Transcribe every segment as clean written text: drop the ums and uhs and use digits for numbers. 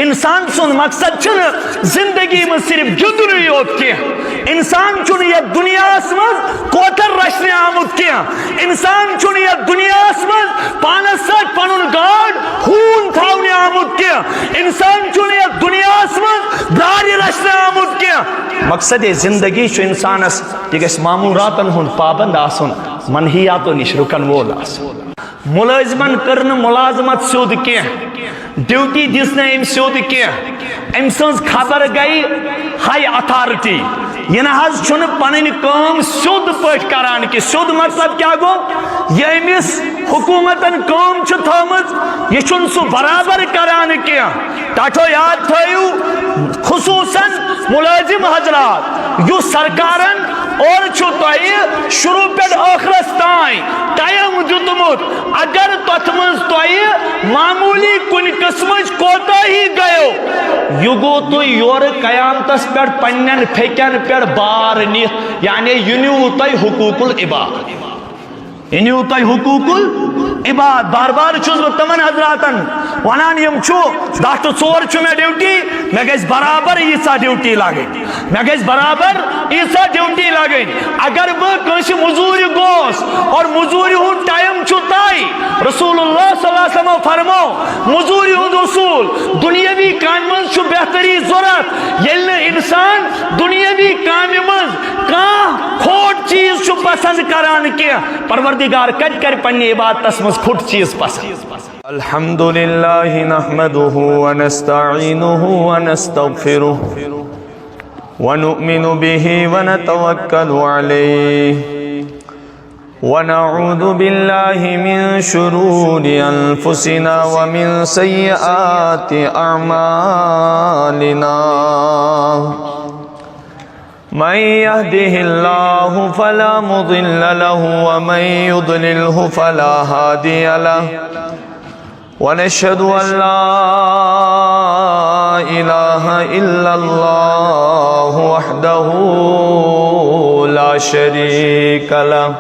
انسان سن مقصد چھن زندگی میں صرف گندن یوت کی انسان چھن یہ دنیا مز کوتر رچنے آمد کی انسان چھن یہ دنیا مز پانس ساتھ پنن گاڈ خون تھاونے آمد کی انسان چھن یہ دنیا مز براری رچنے آمد کی مقصد زندگی چھ انسانس یہ گژھِ معمولاتن ہند پابند آسن منہیاتو نش رکن وول آسن ملازمن کرن ملازمت سیود کی ڈیوٹی دس نا ام سیود کی ام سنز خبر گئی ہائی اتھارٹی یہ ناز چھن پنن کام سیود پٹ کران کی سیود مطلب کیا گو یہ امس حکومتن کام چھ تھامز یہ چھن سو برابر کران کی ٹاٹھو یاد تھیو خصوصاً ملازم حضرات یو سرکارن اور چھو تائی شروع پیٹ آخرس تائیں ٹائم دیتمت اگر تتمنز تائی معمولی کن قسمج کوتا ہی گئو یہ گو تو یور قیامتس پیٹ پنن پھیکن پیٹ بار نیت یعنی ینیو تائی حقوق العباد ینیو تائی حقوق العباد بار بار چھوز تمن حضراتن ونان یم چھو داشت ژور چھو میں ڈیوٹی میں گیس برابر ایسا ڈیوٹی لاگئی میں گیس برابر ایسا ڈیوٹی لاگئی اگر وہ کنسی مزوری گوس اور مزوری ہون ٹائم چھو تائی رسول اللہ صلی اللہ علیہ وسلم فرمو مزوری ہون رسول دنیاوی کام منز چھو بہتری ضرورت یلن انسان دنیاوی کام منز کان کھوٹ چیز چھو پسند کران کیا پروردگار کٹ کر پنی عبادت تسمز کھوٹ چیز پسند الحمدللہ نحمده ونستعینه ونستغفره ونؤمن به ونتوکل علیه ونعوذ باللہ من شرور انفسنا ومن سیئات اعمالنا من يهده الله فلا مضل له ومن يضلله فلا هادي له ونشهد أن لا إله إلا الله وحده لا شريك له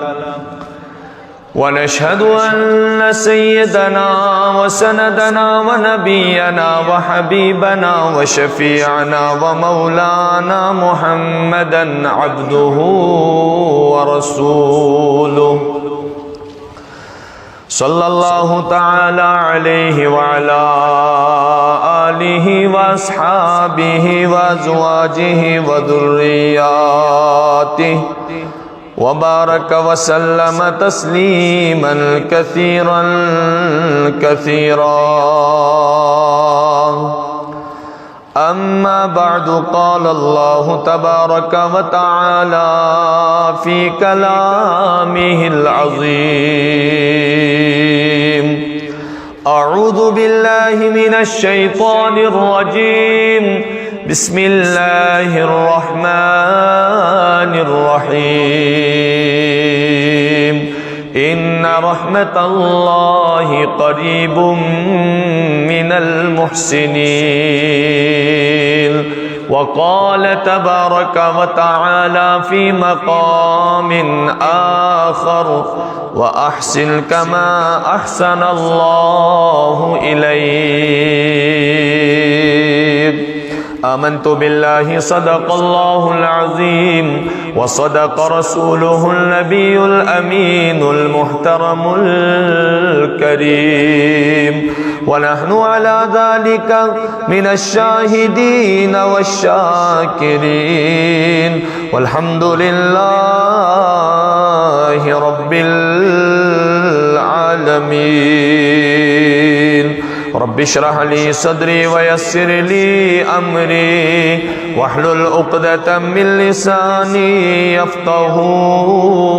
ونشهد أن سيدنا وسندنا ونبينا وحبيبنا وشفيعنا ومولانا محمدا عبده ورسوله صلی اللہ تعالی علیہ وعلا آلہ واصحابہ وازواجہ وذریاتہ وبارک وسلم تسلیما کثیرا کثیرا اما بعد قال اللہ تبارک وتعالی فی کلامہ العظیم اعوذ باللہ من الشیطان الرجیم بسم اللہ الرحمن الرحیم ان رحمت اللہ قریب من المحسنین وقال تبارك وتعالى في مقام آخر وأحسن كما أحسن الله إليك آمنت بالله صدق الله العظيم وصدق رسوله النبي الأمين المحترم الكريم ونحن على ذلك من الشاهدين والشاكرين والحمد لله رب العالمين رب اشرح لي صدري ويسر لي أمري واحلل عقدة من لساني يفقهوا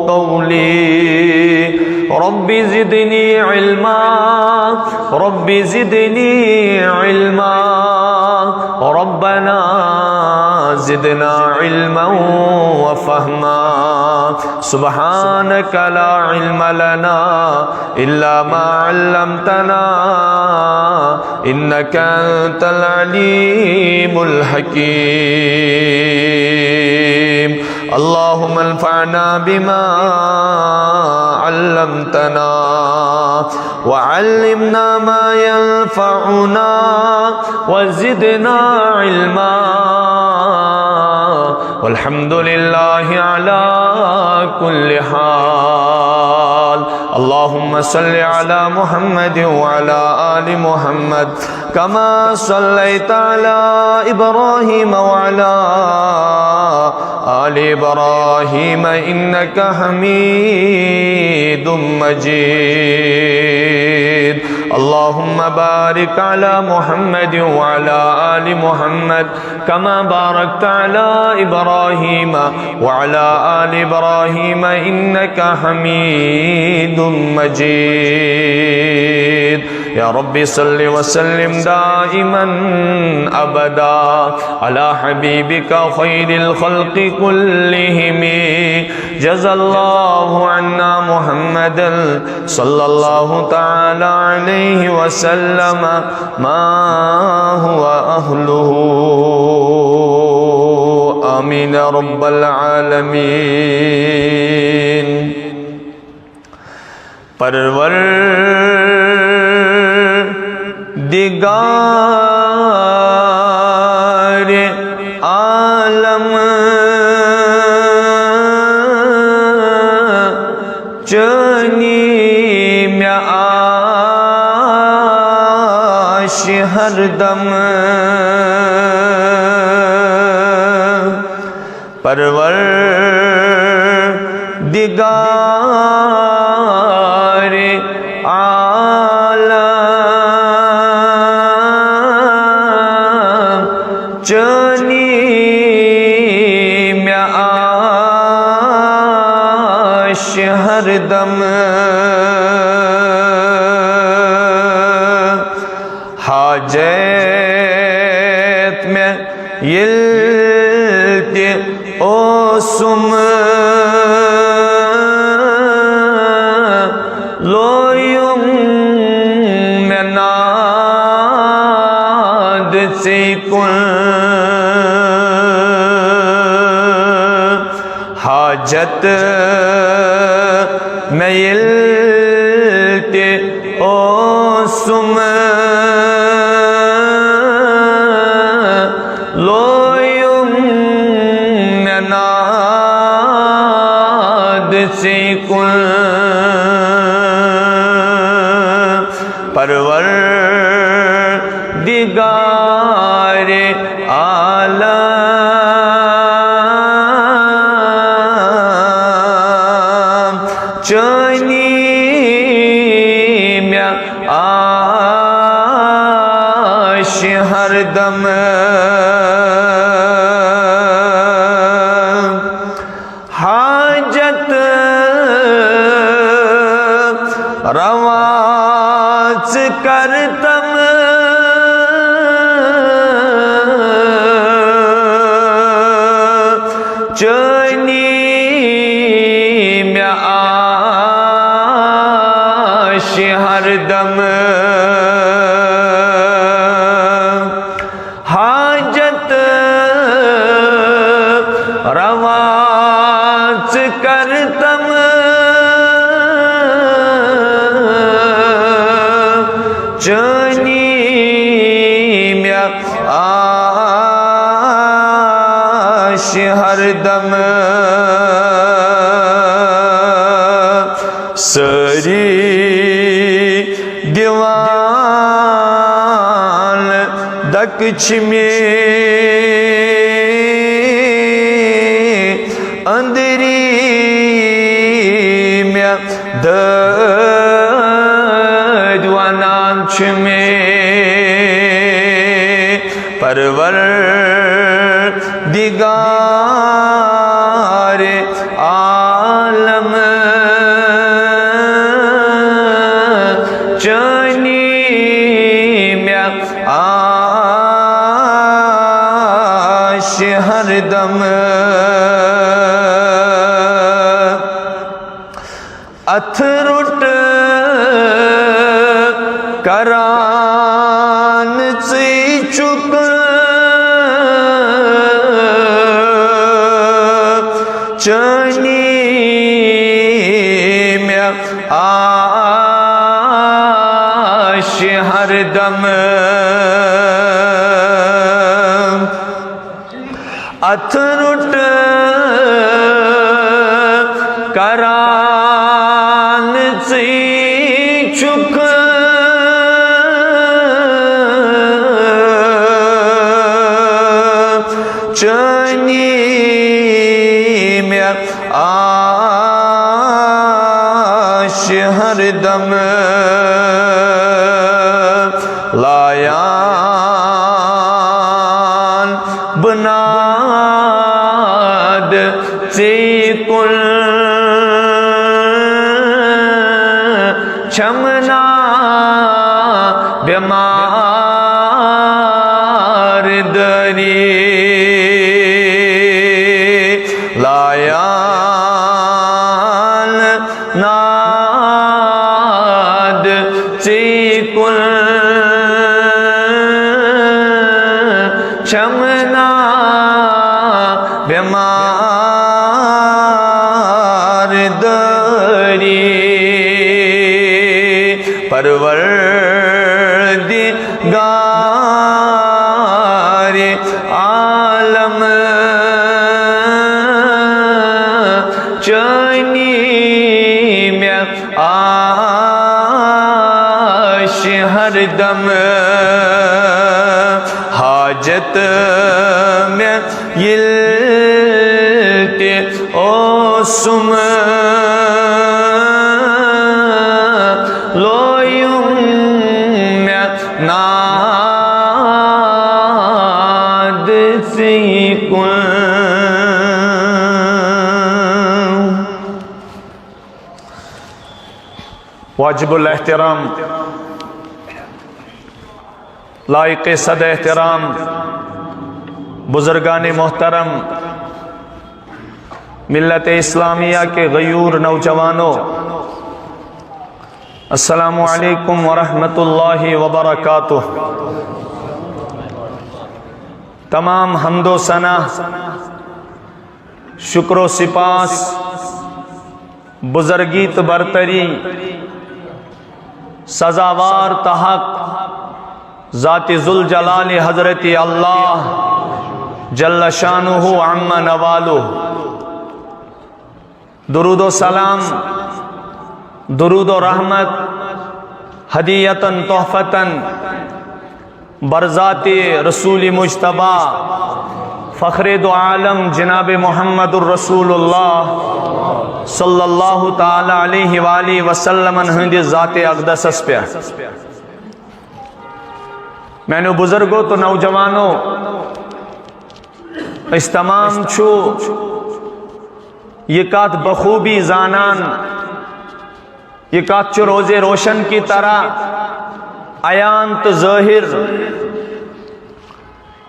قولي رب زدني علما رب زدني علما ربنا زدنا علما وفهما سبحانك لا علم لنا إلا ما علمتنا إنك أنت العليم الحكيم اللهم انفعنا بما علمتنا وعلمنا ما ينفعنا وزدنا علما والحمد لله على كل حال. اللهم صل على محمد وعلى آل محمد كما صليت على إبراهيم وعلى آل إبراهيم إنك حميد مجيد. اللهم بارك على محمد وعلى آل محمد كما باركت على إبراهيم وعلى آل إبراهيم إنك حميد مجيد. يا رب صل وسلم دائما أبدا على حبيبك خير الخلق كلهم. جزى الله عنا محمدا صلى الله تعالى عليه وسلم ما هو أهله. آمين رب العالمين. پروردگار عالم چنی میں آش ہر دم پروردگار عالم چنی میں آش ہر دم حاجت میں یلت اوسم لویم میں ناد سیکن حاجت میں یلت اوسم لویم میں ناد سیکن پروردگار عالم چنی میں آش ہر دم حاجت رواز کرتم چنی میں آش ہر دم حاجت رواز کرتم چنی میں آش ہر دم سری دیوان دکچ میں اندری میں ددوانانچ میں پروردگار عالم چنی میں آش ہر دم اتھرٹ کران سے چک چانی میں آش ہر دم اتھرٹ کران سی چک چانی میں آش ہر دم لایان بناد سی کل چمنا بیمار دری لایان ناد سی کل چمنا بیمار دری پروردگار عالم چانی میں آش ہر دم حاجت میں یلت او سم لویم میں ناد سی کن واجب الاحترام لائق صد احترام بزرگان محترم ملت اسلامیہ کے غیور نوجوانوں، السلام علیکم ورحمۃ اللہ وبرکاتہ۔ تمام حمد و ثنا، شکر و سپاس، بزرگیت برتری، سزاوار تحق ذات ذوالجلال حضرت اللہ جل شانہ عم نوالہ۔ درود و سلام، درود و رحمت ہدیتاً تحفتاً برذات رسول مجتبی فخر دو عالم جناب محمد الرسول اللہ صلی اللہ تعالی علیہ وآلہ وسلم ہندی ذات اقدس اس پہ۔ میں نے بزرگوں تو نوجوانوں اس تمام چھو یہ کات بخوبی زانان، یہ کات چو روز روشن کی طرح عیان تو ظاہر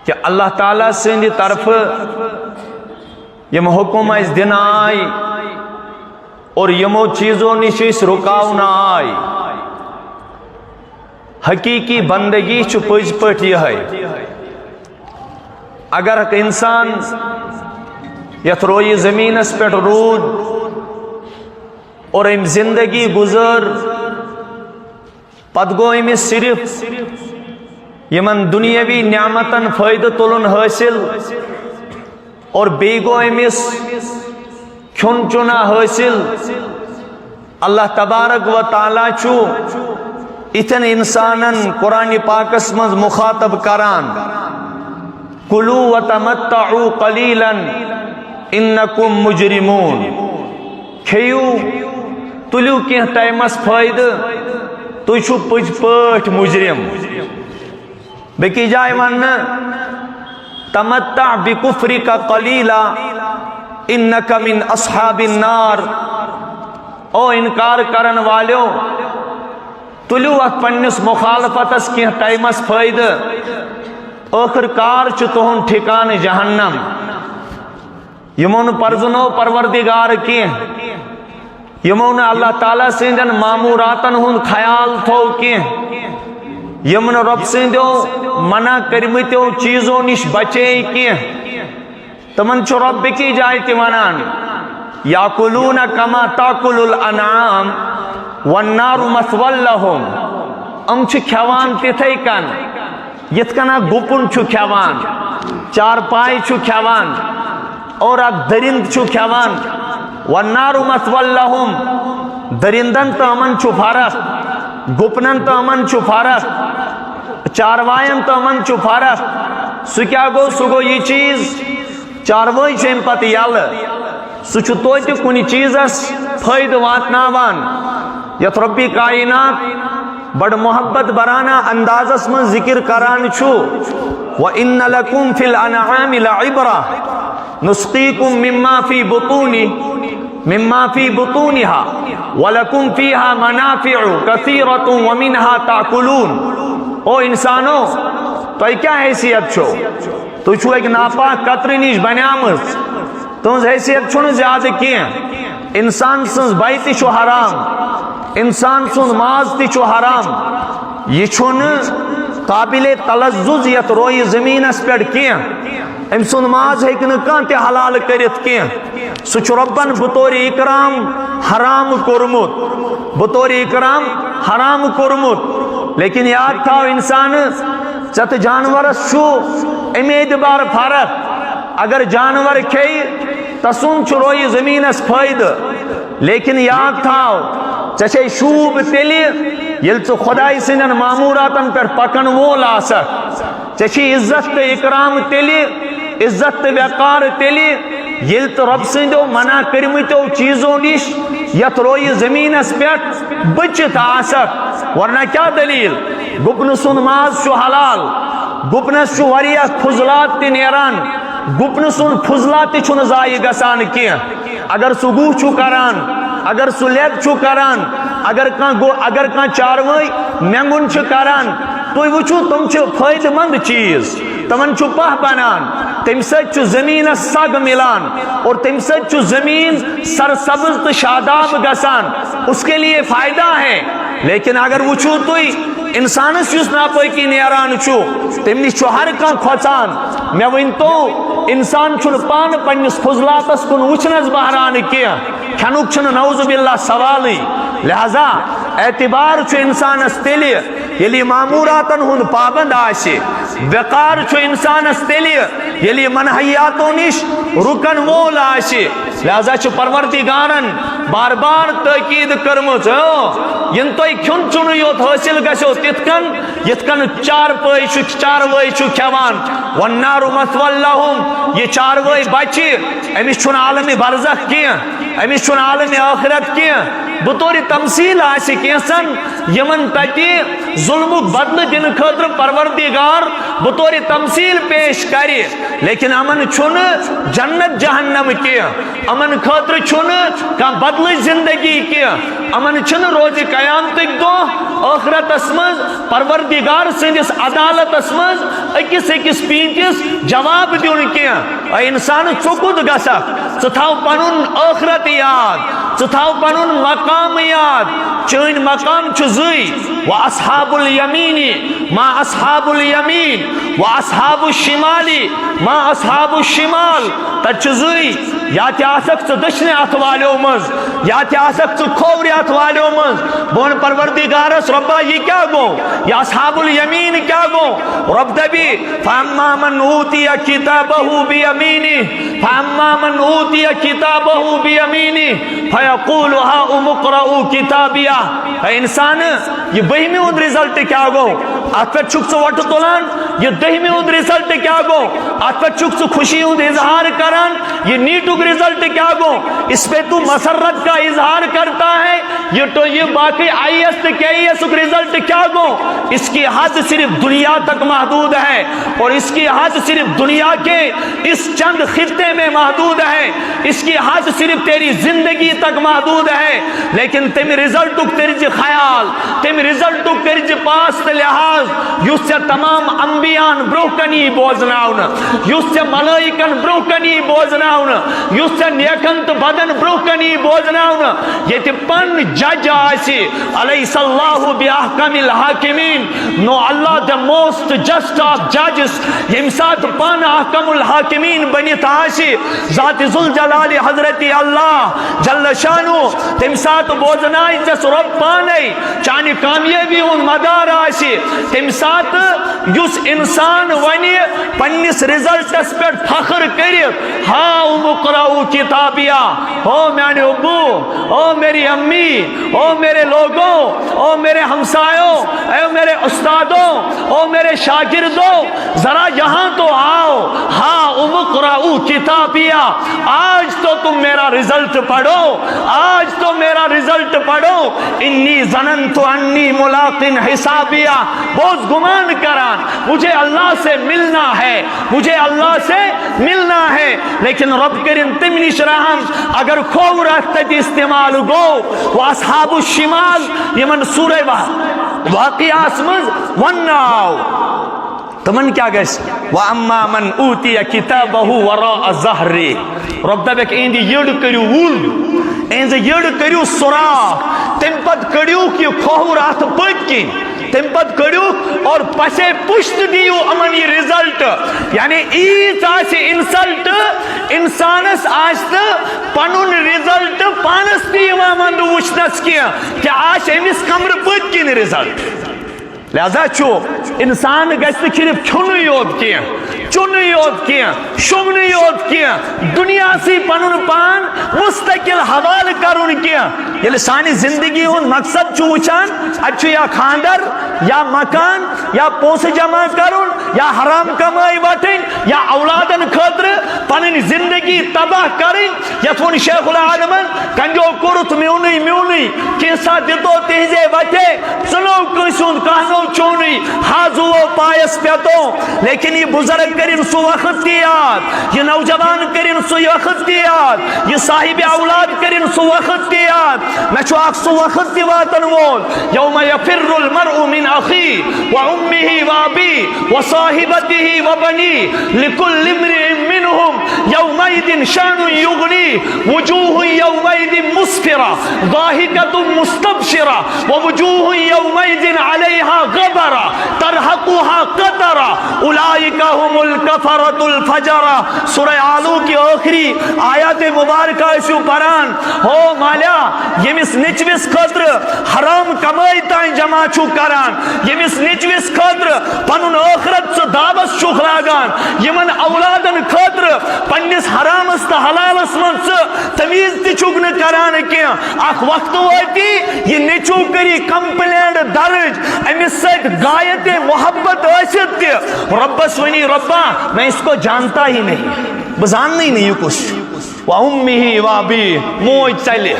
کہ اللہ تعالیٰ سے اندی طرف یم حکم اس دن آئی اور یمو چیزوں نشیس رکاو نہ آئی۔ حقیقی بندگی چھو پج پٹ یہ ہے، اگر انسان یت روئی زمین اس پیٹ رود اور ام زندگی گزر پد گو امس صرف یمن دنیاوی نعمتن فائدہ تلن حاصل اور بی گو امس کھن چنا حاصل، اللہ تبارک و تعالیٰ چھو اتن انسانن قرآن پاکس مز مخاطب کران کلو و تمتعو قلیلا انکم مجرمون، کھیو تلیو کی ٹائمس فائدہ تو چھو پج پٹ مجرم۔ بکی جائے ون تمتع بکفرک قلیلا انک من اصحاب النار، او انکار کرن والیو تلیو ات پنس مخالفتس کی ٹائمس فائدہ، آخر کار چھ تہن ٹھکان جہنم۔ یمون پرزنو پروردگار کی یمون اللہ تعالیٰ سندن معموراتن ہن خیال تھو کی یمن رب سندو منع کرمتو چیزوں نش بچے کی تمن چھ رب کی جائے تی ونان یاکلون کما تاکل الانعام والنار مثوی لہم ام چھ کھیوان تتھے کن یت کنا گپن چھ کھیوان چار پائی چھ کھیوان اور اک درند چھ کھیوان والنار مثوی لہم درندن تو امن چھ فرق گپنن تو امن چھ فرق چاروائن تو امن چھ فرق سو کیا گو سو گو یہ چیز چاروائی چھم پتہ یل سو چھ توتہ کنی چیزس فائدہ واتناوان یت ربی کائنات بڑ محبت برانہ اندازس من ذکر کران چھو وَإِنَّ لَكُمْ فِي الْأَنْعَامِ لَعِبْرَةً نُسْقِيكُم مِّمَّا فِي بُطُونِهَا وَلَكُمْ فِيهَا مَنَافِعُ كَثِيرَةٌ وَمِنْهَا تَأْكُلُونَ او انسانو تو کیا حیثیت چھو تو چھو ایک ناپاک قطر نیش بنیامز تو حیثیت چھو زیادہ کیا انسان سنز بیتی چھو حرام انسان سنز ماز تی چھو حرام یہ چھو قابل تلزز یت روی زمین اس پیڑ کیا ام سن ماز ہے کہ کانتے حلال کرت کیا سچ ربن بطور اکرام حرام کرمت بطور اکرام حرام کرمت لیکن یاد تھا انسان چت جانور شو امید بار فرق اگر جانور کھئی تسون چروئی زمین اس فائدہ لیکن یاد تھا چچے شوب تیلی یل تو خدای سنن معموراتن پر پکن وول آسک چچی عزت اکرام تیلی عزت وقار تیلی یل تو رب سندو منع کرمتو چیزوں نش یت روی زمین اس پیٹ بچت آسک ورنہ کیا دلیل گپن سن ماز شو حلال گپن شو وریہ فضلات تی نیران گپن سن فضلات تی چھن زائی گسان کیا اگر سگو چھو کران اگر سو لیب چھو کران اگر کان چاروائی مینگن چھ کران تو وچھو تم چھو فائدہ مند چیز تمن چھو پہ بنان تم سچ چھو زمین سگ ملان اور تم سچ چھو زمین سرسبز تو شاداب گسان اس کے لیے فائدہ ہے لیکن اگر وچھو تو انسان اس ناپاکی نیران چھو تم نش چھو ہر کان کھوچان میں ون تو انسان چھن پان پنس فضلاتس کن وچھنس بہران کیا کھنک چھن نعوذ باللہ سوالی لہذا اعتبار چھو انسان اس تیلی یلی معموراتن ہن پابند آشی وقار چھو انسان اس تیلی یلی منحیاتوں نش رکن وول آشی لہذا چھو پروردگارن بار بار تاکید کرمت ین تو کھن چن یوت حاصل گژھو تتکن یتکن چاروائی چھو کھیوان والنار مثوی لہم یہ چاروائی بچی امس چھن عالم برزخ کیا امس چھن عالم آخرت کیا بطور تمثیل آسی کیسن یمن تتی ظلم بدل دن خاطر پروردگار بطور تمثیل پیش کری لیکن امن چھن جنت جہنم کیا امن خاطر چھن کان بدل زندگی کیا امن چھن روز قیامتک دو آخرت اسمز پروردگار سندس عدالت اسمز اکس پینتس جواب دیون کیا انسان چکد گسک ثاو پنن آخرت یاد ثاو پنن مقام یاد چین مقام چزئی واصحاب الیمین ما اصحاب الیمین واصحاب الشمال ما اصحاب الشمال تچزئی یا تیاسک دشن ات والیو مز یا تیاسک کھوور ات والیو مز بون پروردگارس ربا یہ کیا گو یا اصحاب الیمین کیا گو رب دبی فاما من اوتی کتابہ بیمینہ فاما من اوتی کتابہ بیمینہ فیقول ها اقرؤوا کتابیہ انسان یہ بہمی اون رزلٹ کیا گو ات پر چھک سو وٹ تولان یہ دہمی اون رزلٹ کیا گو ات پر چھک سو خوشی اون اظہار کران یہ نیٹو رزلٹ کیا گو اس پہ تو مسرت کا اظہار کرتا ہے یہ باقی آئی ایس کے آئی ایس رزلٹ کیا گو اس کی حد صرف دنیا تک محدود ہے اور اس کی حد صرف دنیا کے اس چند خطے میں محدود ہے اس کی حد صرف تیری زندگی تک محدود ہے لیکن تم رزلٹ تیرج خیال تم رزلٹ تیرج پاس لحاظ یس تمام انبیان بروکنی بوزناون یس ملائکن بروکنی بوزناون یس نیکن تو بدن بروکنی بوزناون یہ پن judge آسی علیہ اللہ بِأَحْكَمِ الْحَاكِمِينَ نو اللہ the most just of judges M سات پان احکم الحاکمین بنیت آسی ذات ذوالجلال حضرت اللہ جل شانو تم سات بوزنائی جس رب پانے چانی کامیابی ان مدار آسی تم سات یس انسان ونی پنیس رزلٹس پر فخر کرت ہاں مقرأو کتابیا او میانے ابو او میری امی او میرے لوگوں او میرے ہمسایوں او میرے استادوں او میرے شاگردوں ذرا یہاں تو آؤ ہاں اقرأوا کتابیا آج تو تم میرا رزلٹ پڑھو آج تو میرا رزلٹ پڑھو انی ظننت انی ملاق حسابیا بہت گمان کران مجھے اللہ سے ملنا ہے مجھے اللہ سے ملنا ہے لیکن رب کریم تم نشرحم اگر کھو رہت استعمال گو وہ اصحاب الشمال یمن سورہ واقعہ اسمز وناو تمن کیا گیس وَأَمَّا مَنْ أُوتِيَ كِتَابَهُ وَرَاءَ ظَهْرِ رب دبک ایندی یڑ کریو وول ایندی یڑ کریو سراخ تم پت کریو کی کھو رات پت کی تم پت کریو اور پسے پشت دیو امن یہ رزلٹ یعنی ایت آسی انسلٹ انسانس آست پنن رزلٹ پانس دیو امن وچنس کیا کہ آش امیس کمر پت کی رزلٹ لہذا چھو انسان گشت صرف چھن یوت کیا چن یوت کیا شمن یوت کیا دنیا سی پنن پان مستقل حوال کرن کیا یل سانی زندگی ہون مقصد چھو وچان اچھو یا خاندر یا مکان یا پوس جمع کرن یا حرام کمائی وٹن یا اولادن خاطر پنن زندگی تباہ کرن یتون شیخ العالمن کنجو کرت میونی کیسا دیتو تیزے وٹے سنو کسون کہنو چونی حاضو پایس پیتو لیکن یہ بزرگ کرن سو وقت کی یاد یہ نوجوان کرن سو وقت کی یاد یہ صاحب اولاد کرن سو وقت کی یاد میں چو آخ سو وقت کی واتن وول یوم یفر المرء من اخی و امه و ابی و صاحبته و بنی لکل امرئ منهم یومئذ شان یغنی وجوه یومئذ مسفرة ضاحکة مستبشرة ووجوه یومئذ علیہا غبرة ترحقها قطرة اولئک هم الکفرة الفجرة سورہ آلو کی آخری آیات مبارکہ شو پران ہو مالا یمس نچوس خطر حرام کمائی تائیں جمع چھو کران یمس نچوس خطر پنن آخرت سے دعوت چھو خلاگان یمن اولادن خطر پنس حرام است حلال اسمن سے تمیز تی چھوکن کران کیا اخ وقت ہوتی یہ نچو کری کمپلینڈ درج امس سیت غایت محبت عاشت تی ربس ونی ربا میں اس کو جانتا ہی نہیں بزان نہیں یہ کچھ وَأُمِّهِ وَابِي موج چلے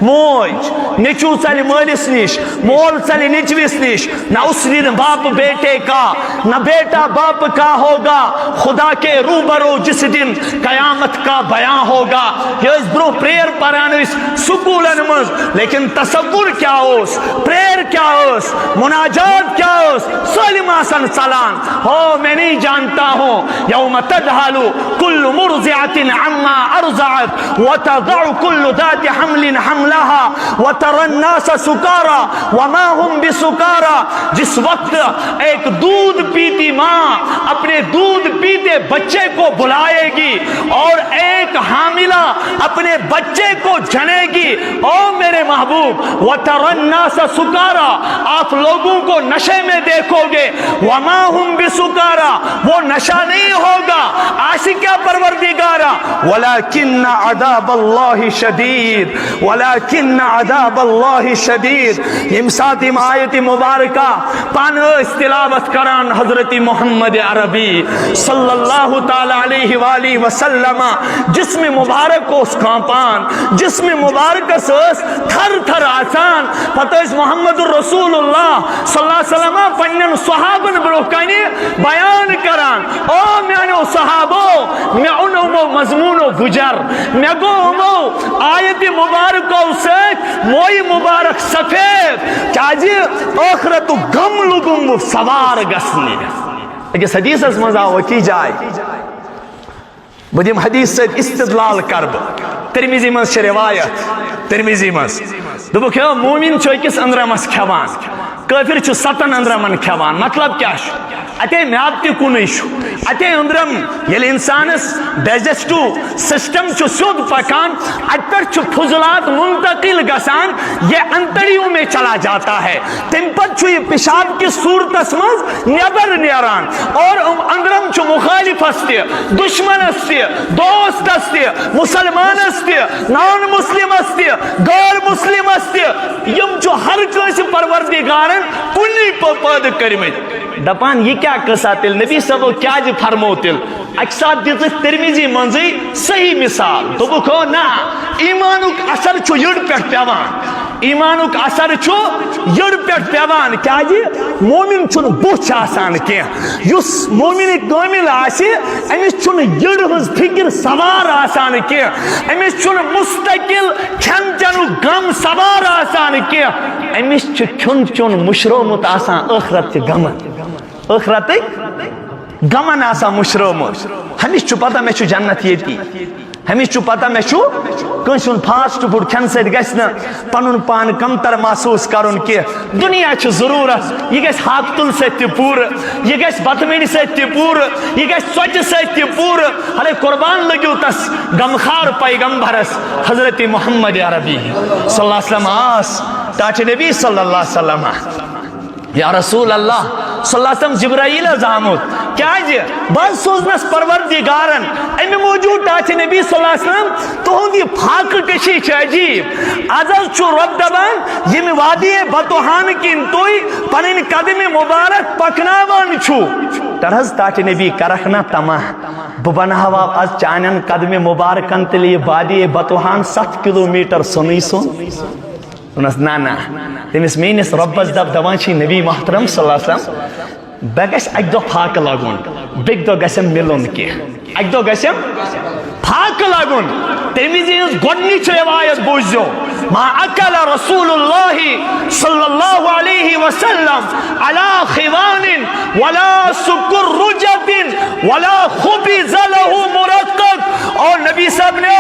موج نچو چلے مالس نش مول چلے نچوس نش نہ اس دن باپ بیٹے کا نہ بیٹا باپ کا ہوگا خدا کے روبرو جس دن قیامت کا بیان ہوگا یہ اس برو پریئر پرانوس سکول انمز لیکن تصور کیا ہوس پریئر کیا ہوس مناجات کیا ہوس سلم آسن سلام ہو میں نہیں جانتا ہوں یوم تدہلو کل مرضعت عما ارضعت وتضع کل ذات حمل حملها وترى الناس سکارا وما هم بسکارا جس وقت ایک دودھ پیتی ماں اپنے دودھ پیتے بچے کو بلائے گی اور ایک حاملہ اپنے بچے کو جنے گی او میرے محبوب وترى الناس سکارا آپ لوگوں کو نشے میں دیکھو گے وما هم بسکارا وہ نشہ نہیں ہوگا عاشقہ پروردگارا ولكن عذاب اللہ شدید ولكن عذاب اللہ شدید امسات آیت مبارکہ پان استلاوت کران حضرت محمد عربی صلی اللہ تعالی علیہ وآلہ وسلم جسم مبارک اس کامپان جسم مبارک اس تھر تھر آسان پتہ اس محمد رسول اللہ صلی اللہ علیہ وسلم پنن صحابن بروکانی بیان کران او میانو صحابو میں انہوں مضمون و گجر میں گو ہمو آیت مبارک سے موئی مبارک سفید چاجی آخرت غم لگم سوار گسنی اگر حدیث از مزا وکی جائے بدیم حدیث سے استدلال کرب ترمیزی مز روایت ترمیزی مز دوپک مومن أکِس أنٛدرمس کھٮ۪وان کٲفِر چھُ 7 أنٛدرمن کھٮ۪وان مطلب کیٛاہ چھُ اتے میاد تہِ کُنُے چھُ اتے أنٛدرم ییٚلہِ اِنسانس ڈایجسٹو سسٹم چھُ سیوٚد پکان اتہِ پٮ۪ٹھ چھُ فضلات منتقل گژھان یہ انتڑیوں میں چلا جاتا ہے تمہِ پتہٕ چھُ یہِ پیشاب کِس صوٗرتس منٛز نٮ۪بر نیران اور أنٛدرم چھُ مخالفس تہِ دشمنس تہِ دوستس تہِ مسلمانس تہِ نان مسلمس تہِ غٲر مسلمس تہِ یِم چھُ ہر کٲنٛسہِ پروردگارن کُنی پٲدٕ کٔرمٕتۍ دپان یہ کیا قصہ تیل نبی صاحب کیا فرمو تیل اکہ ساتھ دِژٕکھ ترمیزی منٛزٕے صحیح مثال دوٚپُکھ ہو نا ایمانُک اثر چھُ یٔڈ پٮ۪ٹھ پیوان ایمانُک اثر چھُ یٔڈ پٮ۪ٹھ پیوان کیازِ مومن چھُنہٕ بُتھ آسان کینٛہہ یُس مومن کٲمِل آسہِ أمِس چھُنہٕ یٔڈ ہٕنٛز فِکر سوار آسان کینٛہہ أمِس چھُنہٕ مستقل کھٮ۪ن چٮ۪نُک غم سوار آسان کینٛہہ أمِس چھُ کھیوٚن چیوٚن مُشرومُت آسان ٲخرت چہِ غمن ٲخرتٕکۍ غمن آسان مُشرومُت ہمِس چھُ پتہ مےٚ چھُ جنت ییٚتی ہمِس چھُ پتہ مےٚ چھُ کٲنٛسہِ ہُنٛد فاسٹ فوڈ کھٮ۪نہٕ سۭتۍ گژھِ نہٕ پنُن پان کمتر محسوٗس کرُن کینٛہہ دُنیا چھُ ضروٗرت یہِ گژھِ ہاکہٕ تُلہٕ سۭتۍ تہِ پوٗرٕ یہِ گژھِ بتہٕ میٚنہِ سۭتۍ تہِ پوٗرٕ یہِ گژھِ ژۄچہِ سۭتۍ تہِ پوٗرٕ ہلے قۄربان لٔگِو تس غمخار پیغمبرس حضرت محمد عربی صلی اللہ علیہ وسلم آس ٹاٹھِ نبی صلی اللہ علیہ وسلم یا رسول اللہ صلی اللہ علیہ وسلم جبرائیل حظ آمُت کیازِ بہٕ سوزنس پروردگارن امہِ موٗجوٗب ٹاٹھِ نبی صلی اللہ علیہ وسلم تُہُنٛد یہِ فاقہٕ کشی چھِ عجیٖب آز حظ چھُ رۄب دپان ییٚمہِ وادی بطوحان کِنۍ تُہۍ پنٕنۍ قدمہِ مُبارک پکناوان چھُو تر حظ ٹاٹھِ نبی کرکھ نا تماہ بہٕ بناوا آز چانٮ۪ن قدمہِ مُبارکن تیٚلہِ یہِ وادی بطوحان 7 کِلوٗمیٖٹر سۄنٕے سۄن دوٚپنس نہ تٔمِس میٲنِس رۄبس دپان چھِ نبی محترم صلی اللہ علیہ وسلم بہٕ گژھِ اکہِ دۄہ فاقہٕ لگُن بیٚکہِ دۄہ گژھٮ۪م مِلُن کینٛہہ اکہِ دۄہ گژھٮ۪م فاقہٕ لگُن تمہِ وِزِ ہٕنٛز گۄڈنِچ رِوایت بوٗزِو ما اکل رسول اللہ صلی اللہ علیہ وسلم علی خوان ولا سکر رجت ولا خبز له مرقق اور نبی صاحب نے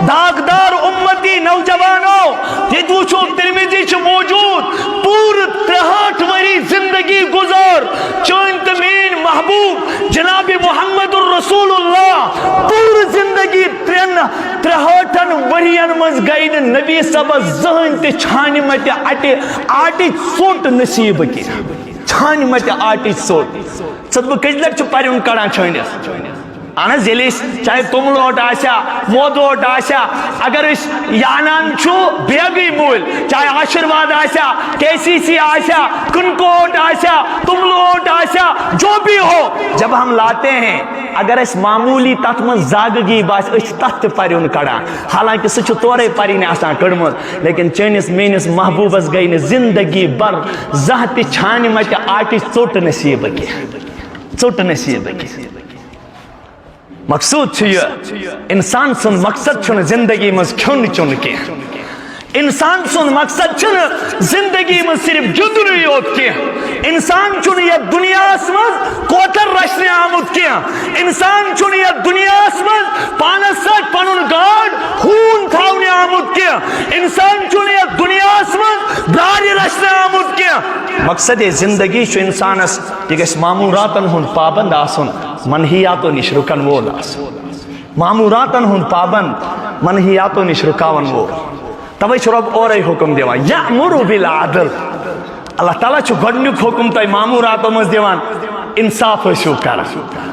داغدار امتی نوجوانوں یہ وچھو ترمذی چھ موجود پور 63 وری زندگی گزار چون تمین محبوب جناب محمد الرسول اللہ پور زندگی 63 ورین مز گئی نبی صاحب زہن تہ چھانہ مت آٹِچ ژوٚٹ نصیب کی چھانہ مت آٹِچ ژوٚٹ ژٕ بہٕ کٔژِ لٹہِ چھُ پرٛیُن کڑان چھٲنِس اہن حظ ییٚلہِ أسۍ چاہے توٚملہٕ اوٹ آسیا مودٕ اوٹ آسیا اگر أسۍ یہِ انان چھُ بیگٕے مٔلۍ چاہے آشِرواد آسیا KCC آسیا کٕنکہٕ اوٹ آسیا توٚملہٕ اوٹ آسیا جو بھی ہو جب ہم لاتے ہیں اگر أسۍ معموٗلی تتھ منٛز زاگگی باسہِ أسۍ چھِ تتھ تہِ پرٛیُن کڑان حالانکہِ سُہ چھُ تورے پرٕنۍ آسان کٔڑمٕژ لیکن چٲنِس میٲنِس محبوٗبس گٔے نہٕ زندگی بر زانٛہہ تہِ چھانہِ متہِ آٹِچ ژوٚٹ نصیب کینٛہہ ژوٚٹ نصیب کینٛہہ مقصود چھُ یہِ انسان سُنٛد مقصد چھُنہٕ زندگی منٛز کھیوٚن چیوٚن کینٛہہ انسان سُنٛد مقصد چھُنہٕ زندگی منٛز صرف گِنٛدنُے یوت کینٛہہ انسان چھُنہٕ یتھ دُنیاہس منٛز کوتر رچھنہِ آمُت کینٛہہ انسان چھُنہٕ یتھ دُنیاہس منٛز پانس سۭتۍ پنُن گاڈ ہوٗن تھاونہِ آمُت کینٛہہ انسان چھُنہٕ یتھ دُنیاہس منٛز برارِ رچھنہِ آمُت کینٛہہ مقصد زندگی چھُ انسانس یہِ گژھِ معموٗراتن ہُنٛد پابنٛد آسُن منحیاتو نِش رُکن وول آسُن معموٗراتن ہُنٛد پابنٛد منحیاتو نِش رُکاون وول توے چھُ رۄب اورے حُکم دِوان یأمُرُ بالعدل اللہ تعالیٰ چھُ گۄڈنیُک حُکم تۄہہِ معموٗراتو منٛز دِوان انصاف ٲسِو کران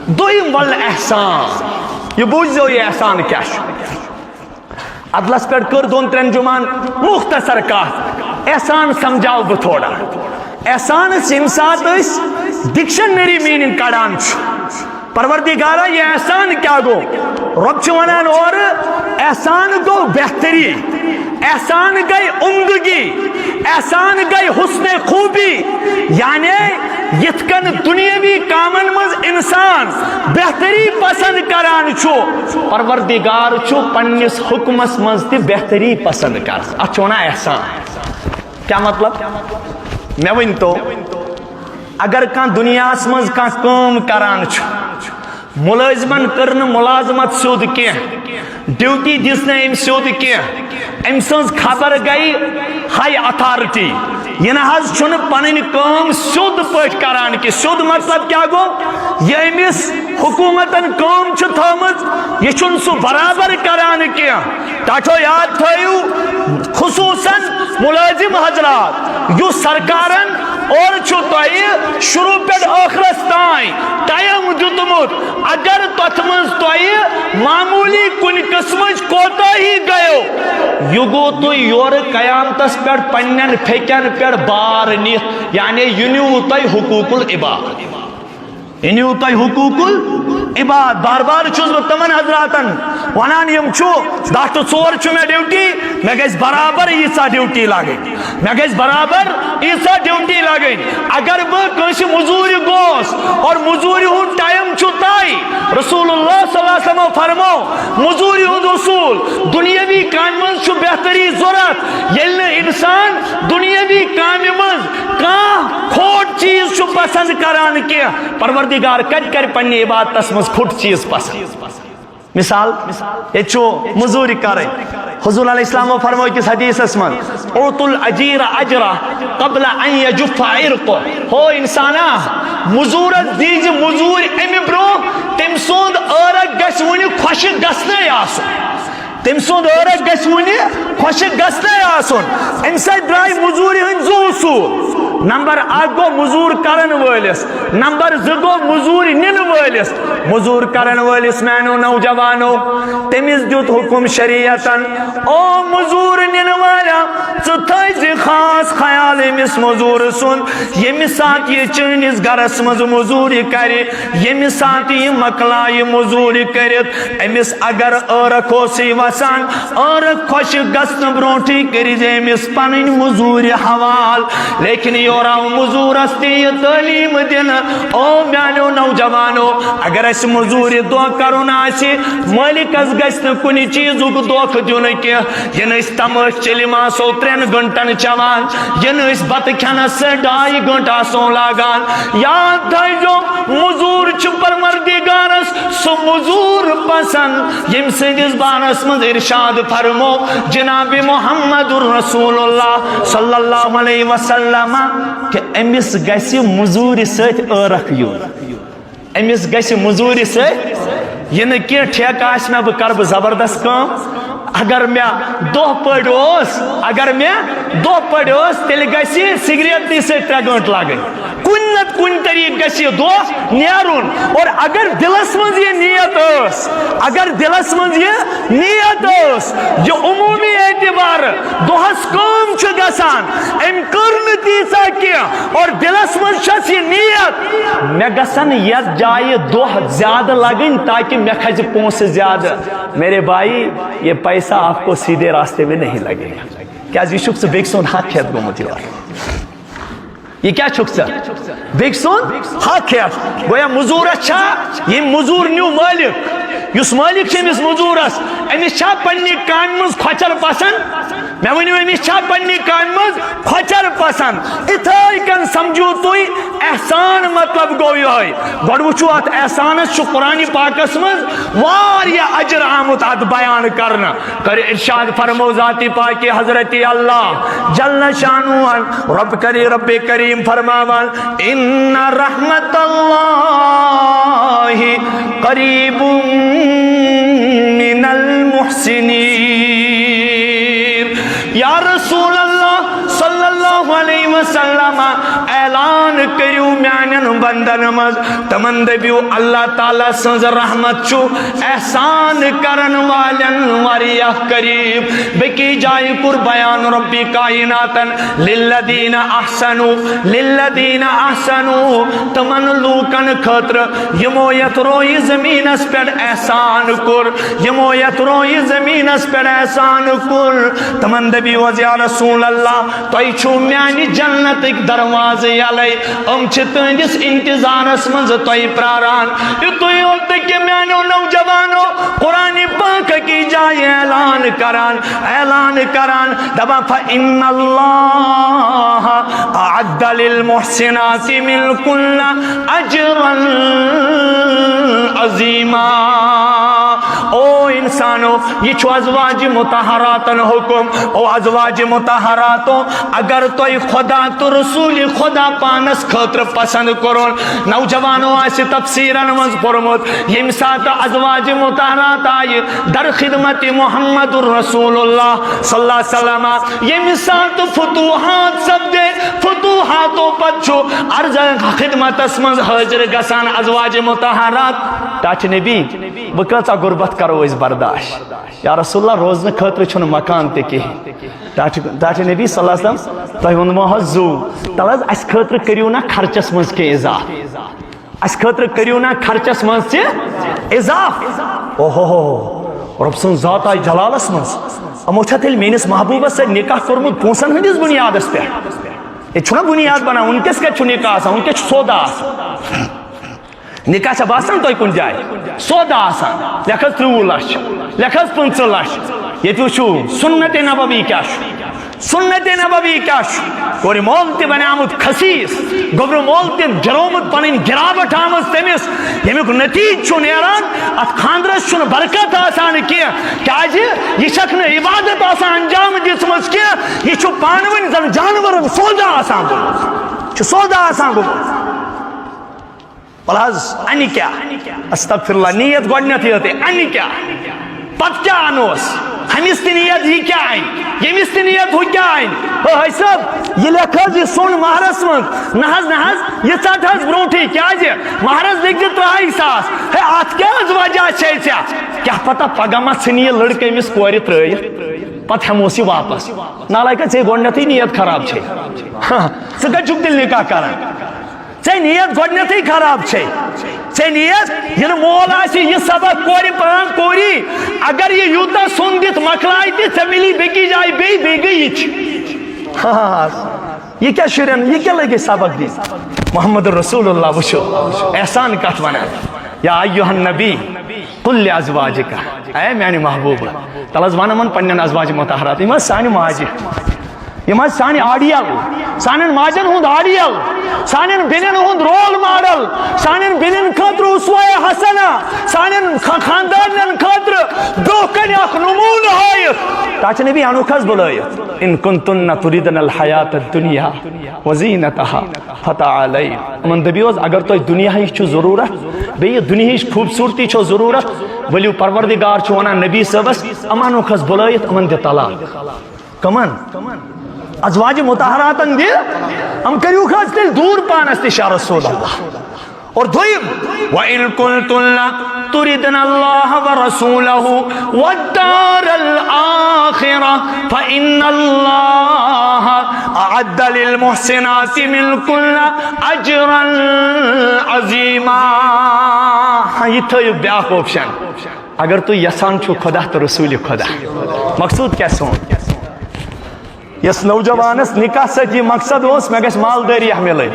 دوٚیِم ول احسان یہِ بوٗزِو یہِ احسان کیاہ چھُ عدلس پٮ۪ٹھ کٔر 2-3 جُمعن مختصر کتھ احسان سمجھاو بہٕ تھوڑا احسانس ییٚمہِ ساتہٕ أسۍ ڈکشنری میٖنِنٛگ کڑان چھُ پروردگارا یہ احسان کیا گو رب چھُ ونان اورٕ احسان گوٚو بہتری احسان گئی عمدگی احسان گئی حسن خوبی یعنی یتھ کن دنیاوی کامن مز انسان بہتری پسند کران چھُ پروردگار چھُ پننس حکمس مز تہِ بہتری پسند کران اتھ چھُ ونان احسان کیا مطلب مےٚ ؤنۍتو اگر کانٛہہ دُنیاہس منٛز کانٛہہ کٲم کران چھُ ملازمن کرن ملازمت سیود کی ڈیوٹی دس ام سیود کی ام سن خبر گئی ہائی اتھارٹی یہ نہ پن کام سیود پہ کران کی سیود مطلب کیا گو یہ امس حکومتن کام تھومت یہ سہ برابر کران کی تٹھو یاد تھو خصوصاً ملازم حضرات اس سرکارن اور شروع پہ آخرس تائیں ٹائم دیتمت اگر تت من معمولی کن قسم کوتا ہی گیو یہ گو تو یور قیامتس پہ پنن پھیکن پہ بار نت یعنی یہ نیو تہ حقوق العباد یہ نیو تہ حقوق العباد بار بار چھس بہ تمن حضراتن ونان یم چھو 10 to 4 چھ میں ڈیوٹی میں گژھِ برابر ییژا ڈیوٹی لاگٕنۍ میں گژھِ برابر ییژا ڈیوٹی لاگٕنۍ اگر بہ کٲنٛسہِ موٚزوٗرِ گوس اور موٚزوٗرِ ہُنٛد ٹایم چھُ طے رسول اللہ صلی اللہ علیہ وسلم فرمو موٚزوٗرِ ہُنٛد اصوٗل دُنیاوی کامہِ منٛز چھُ بہتری ضروٗرت ییٚلہِ نہٕ اِنسان دُنیاوی کامہِ منٛز کانٛہہ کھوٹ چیٖز چھُ پسنٛد کران کینٛہہ پروردگار کتہِ کرِ پننہِ عبادتس منٛز کھوٹ چیٖز پسنٛد مثال یہ مزوری کریں حضور علیہ السلام فرمو کس حدیث من اعطوا الاجیر اجرہ قبل ان یجف عرقہ ہو انسانا مزورت دیج مزور امی برو تم سوند ارق گس ونی خوش گسنے آسن تم سوند ارق گس ونی خوش گسنے آسن ام سے درائی مزوری ہن زو اصول نمبر 1 گو مزور کرن ولس نمبر 2 گو مزور نن ولس مزور کرن ولس مینو نوجوانو تمس دیت حکم شریعتن او مزور نن والا ثز خاص خیال امس مزور سن یمس سات یہ چنس گرس مز مزوری کرے یمس سات یہ مکلائے مزوری کرت امس اگر ارق ہوسی وسان ارق خوش گسن برونٹھی کری امس پنن مزور حوال لیکن یورا مزور استی تعلیم دن او میانو نوجوانو اگر اس مزوری دو کرون آسی مالک از گشت کنی چیزو کو دوک دیون کی ین اس تماش چلی ماسو 3 گھنٹن چوان ین اس بت کھانا سے 2.5 گھنٹہ سو لاگان یاد تھائی جو مزور چھ پروردگارس سو مزور پسند یم سندس بانس مز ارشاد فرمو جناب محمد رسول اللہ صلی اللہ علیہ وسلم کہ امس گسی مزوری ست ارق یون امس گسی مزوری ست یہ نہ کی ٹھیکہ آس میں بہ کرب زبردست کام اگر میں دہ پڑوس تیل گسی سگریٹ دی سے 3 گھنٹہ لگن کن نت کن طریق گسی دہ نیرون اور اگر دلس مز یہ نیت یہ عمومی اعتبار دہس کام چھ گسان ام کرن تیسا کیا اور دلس مز چھس یہ نیت میں گسن یت جائے دہ زیادہ لگن تاکہ میں کھج پونس زیادہ میرے بھائی یہ پیسہ آپ کو سیدھے راستے میں نہیں لگے گا کیا یہ شخص بیک سون حق کھیت گومت یہ کیا شخص بیک سون حق کھیت گویا مزور اچھا یہ مزور نیو مالک یس مالک چمس مزورس امس چھا پننی کامہ مز کھوچر پسند میں ونیو امس چھا پننی کامہ مز کھوچر پسند اتھائی کن سمجھو توئی احسان مطلب گو یہ گوڑ وچھو ات احسانس چھ قرآن پاکس مز واریا اجر آمت ات بیان کرنا کر ارشاد فرمو ذاتی پاکی حضرت اللہ جل شانو رب کریم فرماوان ان رحمت اللہ قریب من المحسنین یا رسول اللہ صلی اللہ علیہ وسلم اعلان کریو میانن بندن مز تمن دبیو اللہ تعالی سنز رحمت چھو احسان کرن والن وریہ قریب بکی جائی کر بیان ربی کائناتن للذین احسنو تمن لوکن خطر یمو یتروی زمین اس پر احسان کر یمو یتروی زمین اس پر احسان کر تمن دبیو یا رسول اللہ توئی چھو میانی جنت ایک دروازے علی ام چھتندس انتظارس منز توئی پراران یہ توئی ہوتا کہ میانو نوجوانو قرآن پاک کی جائے اعلان کران دبا فَإِنَّ اللَّهَ أَعَدَّ لِلْمُحْسِنَاتِ مِنْ كُلَّ أَجْرًا عَظِيمًا یہ چھو ازواج مطہراتن حکم. او ازواج مطہراتو اگر توی خدا تو رسول خدا پانس خطر پسند کرون. نوجوانو آسی تفسیرن منز پرمت یم سات ازواج مطہرات آئی در خدمت محمد رسول اللہ صلی اللہ علیہ وسلم. یم سات فتوحات سب دے فتوحاتو پچھو عرض خدمت اسمنز حاضر گسان ازواج مطہرات. تاچ نبی بکرچا غربت کرو اس برداشت یا رسول اللہ روزن خطر چھن مکان تے کی. تاچ نبی صلی اللہ علیہ وسلم تہ ونمو حضو تلز اس خطر کریو نا خرچس منز کے اضاف, اس خطر کریو نا خرچس منز کے اضاف. اوہو رب سن ذات آئی جلالس منز امو چھا تیل مینس محبوبہ سے نکاح کرمت پونسن ہندیز بنیاد اس پہ یہ چھنا بنیاد بنا ان کس کے چھو نکاح آسان ان کے چھو سودا آسان نکاح چھا باسن تو کن جائے سودا آسان لکھز 30 لچھ لکھز 50 لچھ. یہ تو چھو سنت نبوی کیا چھو سنت نبوی کیا چھو کوری مولتی بنے آمد خسیس گبر مولتی جرومت پنین گرابت آمد تیمیس یمیک نتیج چھو نیران ات خاندرس چھو برکت آسان کیا کیا جی یہ شکن عبادت آسان انجام جسمس کیا یہ چھو پانوین زن جانورن سودا آسان گو چھو سودا آسان گو. پلاز انی کیا استغفر اللہ نیت گوڑنیت ہوتے انی کیا پت کیا آنوس ہمیس تی نیت ہی کیا آئین یمیس تی نیت ہو کیا آئین. بھائی صاحب یہ لکھز یہ سن مہرس من نحز یہ ساتھ حض بروٹھی کیا جی مہرس دیکھ جی ترائی ساس ہے آت کیا از وجہ چھے کیا پتا پگامہ سنی لڑکے مس کوری ترائی پت ہموسی واپس نالائکہ چھے گوڑنیت ہی نیت خراب چھے سکا چک دل نکاح کرن ژے نیت گۄڈنیٚتھٕے ہی خراب چھے ژے نیت ییٚلہِ مول آسہِ یہِ سبق کورِ پران کوری اگر یہ یوٗتاہ سۄن دِتھ مۄکلایہِ تہِ ژےٚ مِلی بیٚکِس جایہِ بیٚیہِ گٔے یِچ یہ کیا شُرٮ۪ن یہ کیا لگے سبق دِنۍ محمد رسول اللہ وٕچھو احسان کتھ ونان یا ایُہا النبی قل لازواجک اے میانہِ محبوب تل حظ ون یِمن پننٮ۪ن ازواج مطہرات یِم حظ سانہِ ماجہِ یم حظ سانہِ آڈیل سانٮ۪ن ماجن ہُنٛد آڈیل سانٮ۪ن بیٚنٮ۪ن ہُنٛد رول ماڈل سانٮ۪ن بیٚنٮ۪ن خٲطرٕ اُسوہ حسنہ سانٮ۪ن خاندانٮ۪ن خٲطرٕ برٛونٛہہ کنہِ اکھ نموٗنہٕ ہٲیِتھ تاچ نبی انوکھ حظ بُلٲیِتھ ان کنتن تُریدن الحیات الدنیا وزینتها فتعالین یِمن دٔپِو حظ اگر تۄہہِ دُنیاہٕچ چھُ ضروٗرت بیٚیہِ دُنیاہٕچ خوٗبصوٗرتی چھو ضروٗرت ؤلِو پروردگار چھُ ونان نبی صٲبس یِم انوکھ حظ بُلٲیِتھ یِمن دِ طلاق کمن ازواج مطہراتن دِ ہم کریوکھ حظ تیٚلہِ دوٗر پانس نِش یا رسول اللہ. اور دوٚیِم وَإِن كُنتُنَّ تُرِدْنَ اللَّهَ وَرَسُولَهُ وَالدَّارَ الْآخِرَةَ فَإِنَّ اللَّهَ أَعَدَّ لِلْمُحْسِنَاتِ مِنكُنَّ أَجْرًا عَظِيمًا. ہاں یہ تھٲیِو بیٛاکھ آپشن اگر تُہۍ یژھان چھُو خدا تہٕ رسوٗلِ خدا مقصوٗد کیٛاہ سون یس نوجوانس نکاح سۭتۍ مقصد اوس مےٚ گژھِ مالدٲری مِلٕنۍ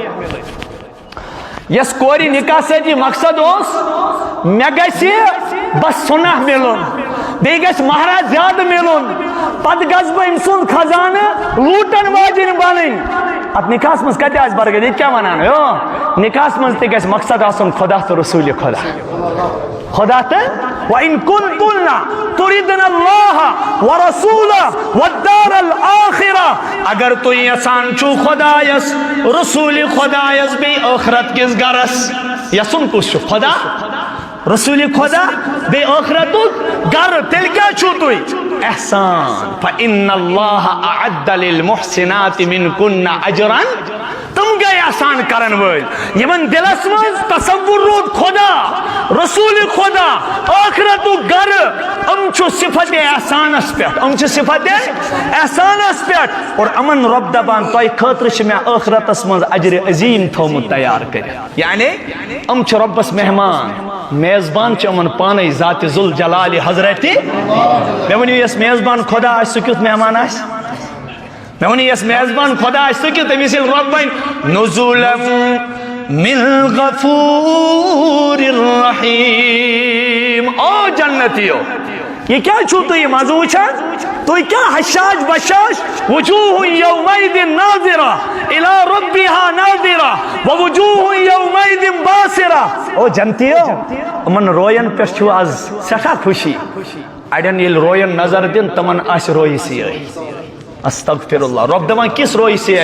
یس کورِ نکاح سۭتۍ مقصد اوس مےٚ گژھِ بس سُنہ مِلُن بیٚیہِ گژھِ مہراز زیادٕ مِلُن پتہٕ گژھٕ بہٕ أمۍ سُنٛد خزانہٕ لوٗٹن واجِنۍ بنٕنۍ. اتھ نکاحس منٛز کتہِ آسہِ برکت ییٚتہِ کیٛاہ ونان نکاحس منٛز تہِ گژھِ مقصد آسُن خدا تہٕ رسوٗلِ خدا خدا تہٕ وَإِن كُنتُنَّ تُرِدْنَ اللَّهَ وَرَسُولَهُ وَالدَّارَ الْآخِرَةَ اگر تُہۍ یژھان چھُو خۄدایس رسوٗلِ خۄدایس بیٚیہِ ٲخرت کِس گرس یژھُن کُس چھُ خدا رسوٗلِ خۄدا بیٚیہِ ٲخرتُک گرٕ تیٚلہِ کیٛاہ چھُو تُہۍ احسان فَإِنَّ اللَّهَ أَعَدَّ لِلْمُحْسِنَاتِ مِنكُنَّ أَجْرًا تم گئے احسان کرن وٲلۍ یمن دلس منٛز تصور روٗد خدا رسوٗلِ خدا ٲخرتُک گرٕ یِم چھُ صفت احسانس پٮ۪ٹھ یِم چھِ صفت احسانس پٮ۪ٹھ اور یِمن رۄب دپان تۄہہِ خٲطرٕ چھِ مےٚ ٲخرتس منٛز اجرِ عظیٖم تھومُت تیار کٔرِتھ یعنی یِم چھِ رۄبس مہمان میزبان چھِ یِمن پانے ذاتِ ذوالجلالِ حضرتِ مےٚ ؤنِو یۄس میزبان خدا آسہِ سُہ کیُتھ مہمان آسہِ میں ونی یس میزبان خدا آسہِ سُہ کیُتھ تٔمِس ییٚلہِ رۄب وَنہِ نُزُولًا مِن غفوٗرِ رحیٖم او جنتیو یہ کیا چھو تُہۍ مزٕ وٕچھان تُہۍ کیٛاہ حشاش بشاش وجوہ یومئذ ناظرہ الی ربها ناظرہ ووجوہ یومئذ باسرہ او جنتیو یِمن روین پٮ۪ٹھ چھُو آز سٮ۪ٹھاہ خوشی اڑین یل روین نظر دن تمن آس روی سی استغفر اللہ رب دپان کس روی سی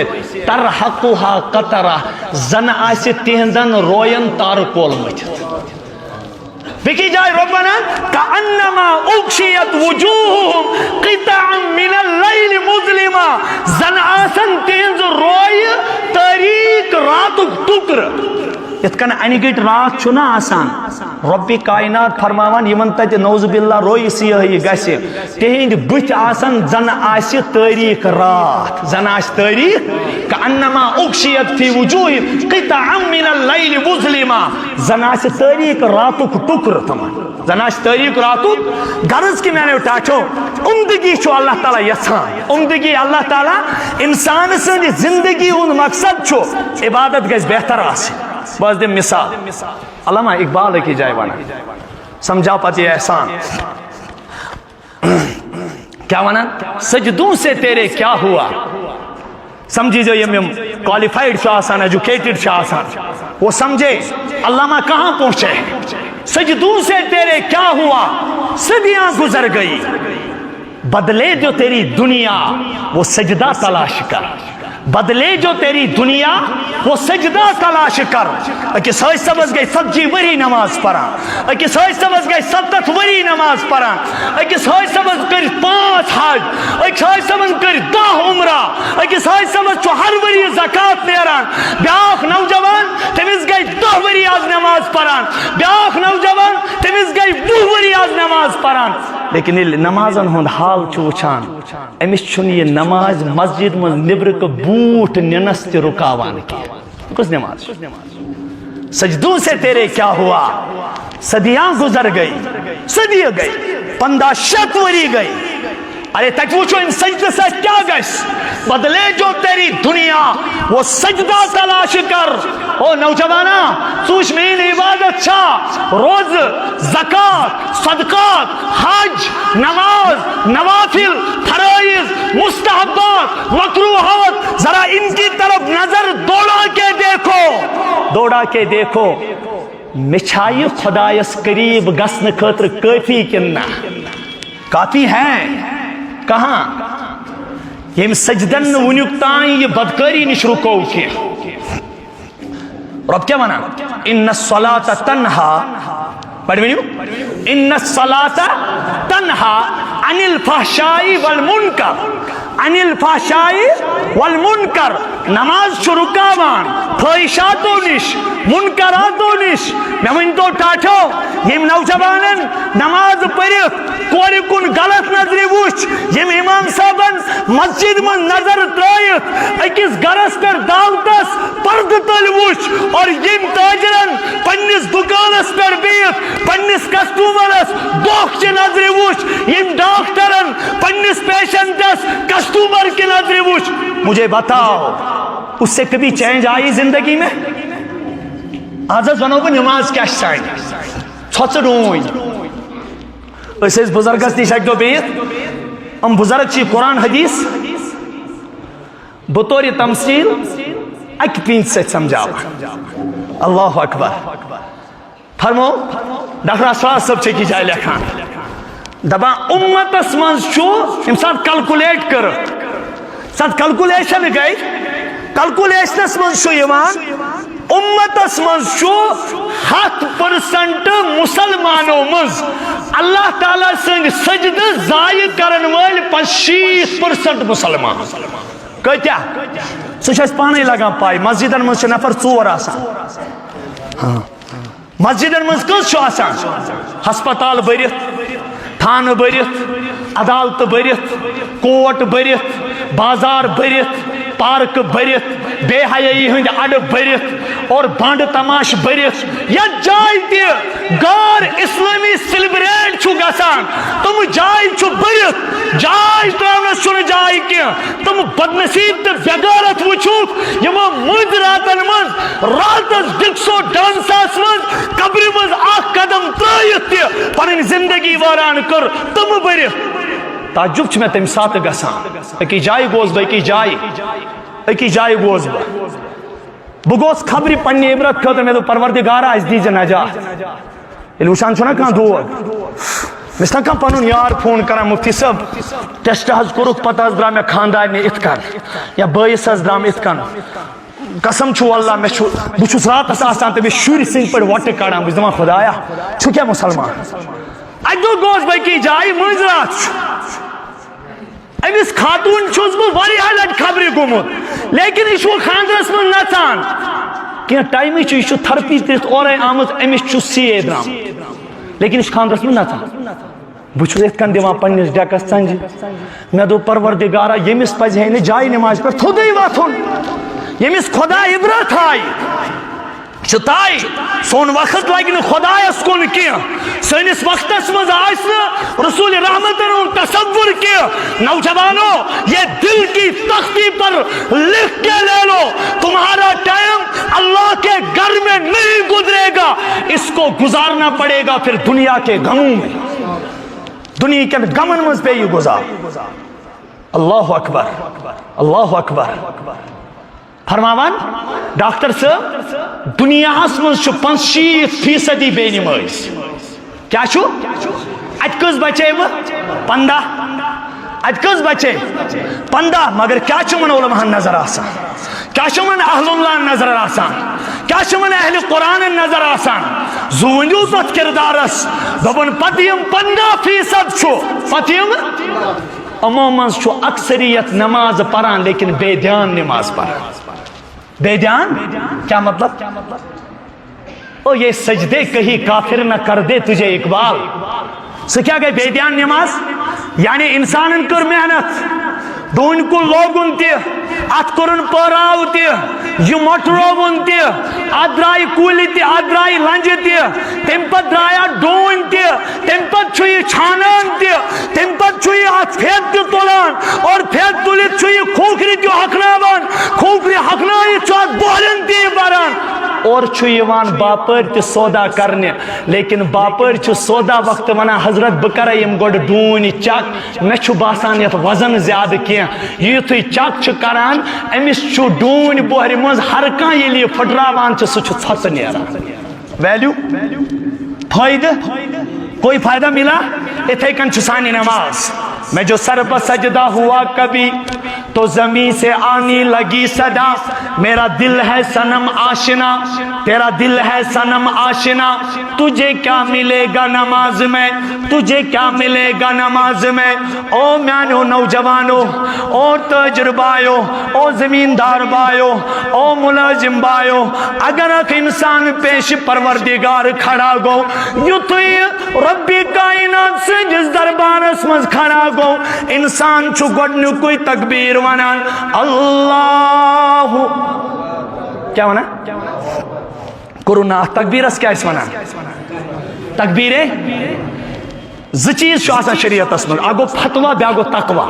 ترحقها قطرہ زن آس تہندن روین تار کولمت بیکی جائے ربنا کانما اغشیت وجوہہم قطعا من اللیل مظلما زن آسن تہنز روی تاریک راتک ٹکر اتکن انگٹ رات چھنا آسان رب کائنات فرماوان یمن تت نوز باللہ روی سیاہی گسی تہند بت آسان زن آس تاریک رات زن آس تاریک کانما اغشیت فی وجوہہم قطعا من اللیل مظلما زن آس تاریک راتک ٹکر تمام زن آس تاریک راتک غرض کی میں نے اٹھاچو عمدگی چھو اللہ تعالی یسان عمدگی اللہ تعالی انسان سن زندگی ان مقصد چھو عبادت گز بہتر آسی بس دے مثال علامہ اقبال کی جائے وانا سمجھا پاتی احسان کیا وانا سجدوں سے تیرے کیا ہوا سمجھی جو یہ کوالیفائیڈ شاہ آسان ایجوکیٹڈ شاہ آسان وہ سمجھے علامہ کہاں پہنچے سجدوں سے تیرے کیا ہوا صدیاں گزر گئی بدلے جو تیری دنیا وہ سجدہ تلاش کر بدلے جو تیری دنیا وہ سجدہ تلاش کر اکس ہوئی سبز گئی 70 وری نماز پڑھا اکس ہوئی سبز گئی 70 وری نماز پڑھا اکس ہوئی سبز کر 5 حج اکس ہوئی سبز کر 10 عمرہ اکس ہوئی سبز چو ہر وری زکاة نیران بیاخ نوجوان تمیز گئی 10 وری آز نماز پڑھا بیاخ نوجوان تمیز گئی 20 وری آز نماز پڑھا لیکن نمازن ہند حال چوچان امس چھن یہ نماز مسجد من نبر کا بوٹ ننس تے رکاوان کی کس نماز سجدوں سے تیرے کیا ہوا صدیاں گزر گئی صدی گئی 15 وری گئی ارے تک پوچھو ان سجدہ سے کیا گئس بدلے جو تیری دنیا وہ سجدہ تلاش کر او نوجوانا سوچ میں عبادت چھا روز زکاة صدقات حج نماز نوافل فرائض مستحبات مکروہات ذرا ان کی طرف نظر دوڑا کے دیکھو مچھائی خدایس قریب گسن خطر کافی کننا کافی ہیں کہاں یہ سجدن ونیکتائیں یہ بدکاری نش رکو کی رب کیا مانا ان الصلاة تنہا پڑھ بینیو ان الصلاة تنہا عن الفحشائی والمنکر عن الفحشائی والمنکر نماز شرکاوان فحشاتو نش منکراتو نش میں ان تو ٹاٹھو یہ نوجوانن نماز پڑھت کوری کن غلط نظری وچ یم امام صاحبن مسجد من نظر ترائیت اکس گرس پر دعوتس پرد تل وچ اور یم تاجرن پنس دکانس پر بیت پنس کسٹومرس دوخ چی نظری وچ یم ڈاکٹرن پنس پیشنٹس کسٹومر کی نظری وچ مجھے بتاؤ اس سے کبھی چینج آئی زندگی میں آزاد ونو کو نماز کیا شاید چھوچ روئی اس بزرگس نش اک دو بیت ہم بزرگ چی قرآن حدیث بطور تمثیل اک پینچ سے سمجھاوا اللہ اکبر فرمو ڈاکٹر اسرار صاحب چھ کی جائے لکھان دبا امت اسمنز چو ام ساتھ کلکولیٹ کر ساتھ کلکولیشن گئی کلکولیشن اسمنز چو یوان امت اسمنز چو 7% مسلمانوں مز اللہ تعالیٰ سنگ سجد ضائع کرن وال 25% مسلمان کہتیا سوچ اس پانے لگا پائی مسجدن مز چھ نفر 4 آسان مسجدن مز کس چھ آسان ہسپتال برت تھان برت عدالت برت کوٹ برت بازار برت پارک برت بے حیائی ہند اڑ برت اور بانڈ تماش برت یا جائے تی گار اسلامی سیلیبریٹ چھو گسان تم جائے چھو برت جائے ترونس چھو جائے کیا تم بدنصیب تے بیگارت وچھوک یما مجھ راتن مز راتس ڈکسو ڈانساس مز قبر مز آخ قدم ترائیت تی پرن زندگی واران کر تم برت تعجب چھ میں تم ساتھ گسان اکی جائے گوز با اکی جائے گوز با بگوز خبری پنی عبرت خطر میں تو پروردگارہ اس دیجے نجات الوشان چھونا کہاں دور مس نا کم پنن یار فون کران مفتی صاحب ٹیسٹ حض کورک پتہ حض درا مے خاندار نے ات کن یا بٲیس حض درام ات کن قسم چھو اللہ میں بہت راتس آسان تو شر سند پہ وٹ کڑان بہت دپان خدایا چھو کیا مسلمان اکہ دہ گوس بہ کی جائے مز رات امس خاتون چھس بہ واریاہ لٹ خبر گومت لیکن یہ خاندرس من نژان کی ٹائم یہ تھرپی ترت اور آمت امس سی اے درام لیکن یہ خاندرس من نژان بہت ات کن دان پنس ڈیکس ژنجہ مے دو پروردگارا یمس پزِ ہے جائے نماز پہ تھوٚدُے وتھُن یمس خدا عبرت آئی تائی سون وقت لگہ نا خدایس کن کی سنس وقتس مز رسول رحمت تصور کی نوجوانوں یہ دل کی تختی پر لکھ کے لے لو تمہارا ٹائم اللہ کے گھر میں نہیں گزرے گا اس کو گزارنا پڑے گا پھر دنیا کے غموں میں دنیا کے غمن مز پہ یہ گزار اللہ اکبر اللہ اکبر فرماوان ڈاکٹر صاحب دنیا مز 65% بے نماز کیا چھو ات کس بچے 15 ات کس بچے 15 مگر کیا چھو من علماء نظر آسان کیا چھو من اہل اللہ نظر آسان کیا چھو من اہل قرآن نظر آسان زونیو تت کردارس دبن پتیم 15% چھو پتیم عموماً چھو اکثریت نماز پڑھان لیکن بے دھیان نماز پڑھان بے دھیان کیا مطلب او یہ سجدے کہیں کافر نہ کر دے تجھے اقبال سے کیا گئے بے دھیان نماز یعنی انسان کر محنت دون کو لوگن تی ات کرن پراو تی یہ مٹروون تی ادرائی کولی تی ادرائی لنج تی تم پت درایا ڈون تی تم پت چھوئی چھانان تی تم پت چھوئی ات پھیت تی تولان اور پھیت تولی چھوئی کھوکری تی حقناوان کھوکری حقنائی چوات بولن تی بران اور چھوئی وان باپر تی سودا کرنے لیکن باپر چھو سودا وقت ونا حضرت بکرائیم گوڑ ڈونی چاک میں چھو باسانیت وزن زیادہ کیا یہ تو چک کران امس چھو ڈون بوہر مز ہر کان یہ لیے پھٹراوان چھ سو چھت نیرا ویلیو فائدہ کوئی فائدہ ملا اتھے کن چھسانی نماز میں جو سر پر سجدہ ہوا کبھی تو زمین سے آنی لگی صدا میرا دل ہے صنم آشنا تیرا دل ہے صنم آشنا تجھے کیا ملے گا نماز میں تجھے کیا ملے گا نماز میں او میانو نوجوانو او تاجر بایو او زمیندار بایو او ملازم بایو اگر ایک انسان پیش پروردگار کھڑا گو یو تو ربی کائنات سے جس دربار اسمز کھڑا گو انسان چھو گوڑنو کوئی تکبیر ونان اللہ کیا ونا کرونا تکبیر اس کیا اس ونان تکبیر زچیز شو آسان شریعت اسمز آگو فتوہ بیاگو تقوی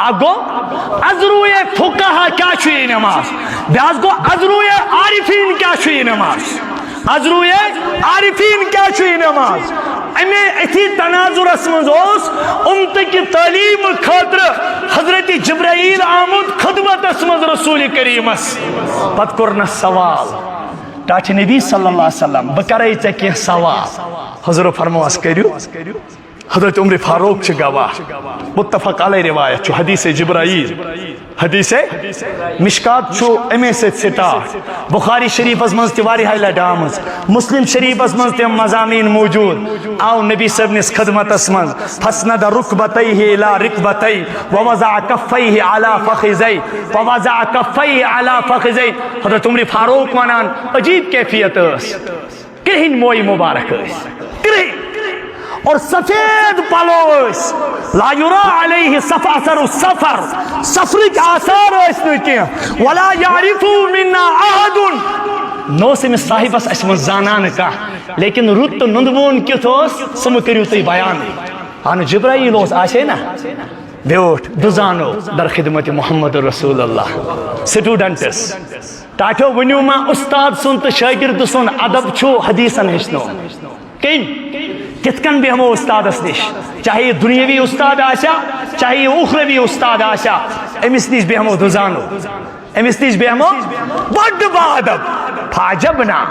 آگو ازروی فقہا کیا چھوئی نماز بیاز گو ازروی عارفین کیا چھوئی نماز ازروی عارفین کیا چھوئی نماز امی ایتھی تناظر اسمز اوس امت کی تعلیم خاطر حضرت جبرائیل آمد خدمت اسمز رسول کریم اس پت کرنا سوال ٹاچ نبی صلی اللہ علیہ وسلم بکرائی چکی سوال حضور فرمواس کریو حضرت عمر فاروق چھ گواہ متفق علیہ روایت چھو حدیث جبرائیل حدیث مشکات چھو امی سے سٹار بخاری شریف از منز تیواری حیلہ ڈامز مسلم شریف از منز تیم مضامین موجود آو نبی صاحب نے اس خدمت اس منز فسند رکبتیہ الى رکبتی ووضع کفیہ علی فخذی ووضع کفیہ علی فخذی حضرت عمر فاروق منان عجیب کیفیت اس کرہن موئی مبارک اس کرہن اور سفید پلوس لا یرا علیہ اثر السفر سفر کے آثار اس نے کیا ولا یعرفو منا احد نو سے میں صاحب اس اسم زانان کا لیکن رت نندبون کیت اس سم کریو تی بیان آن جبرائیل اس آشے نا بیوٹ دزانو در خدمت محمد رسول اللہ سٹوڈنٹس ٹاٹو ونیو ما استاد سن تو شاگرد سن ادب چھو حدیثن ہشنو کہیں کتکن بھی ہمو استاد اس نش چاہیے دنیاوی استاد آشا چاہیے اخروی استاد آشا امس نش بھی ہمو دزانو امس نش بھی ہمو بڑ با ادب فاجبنا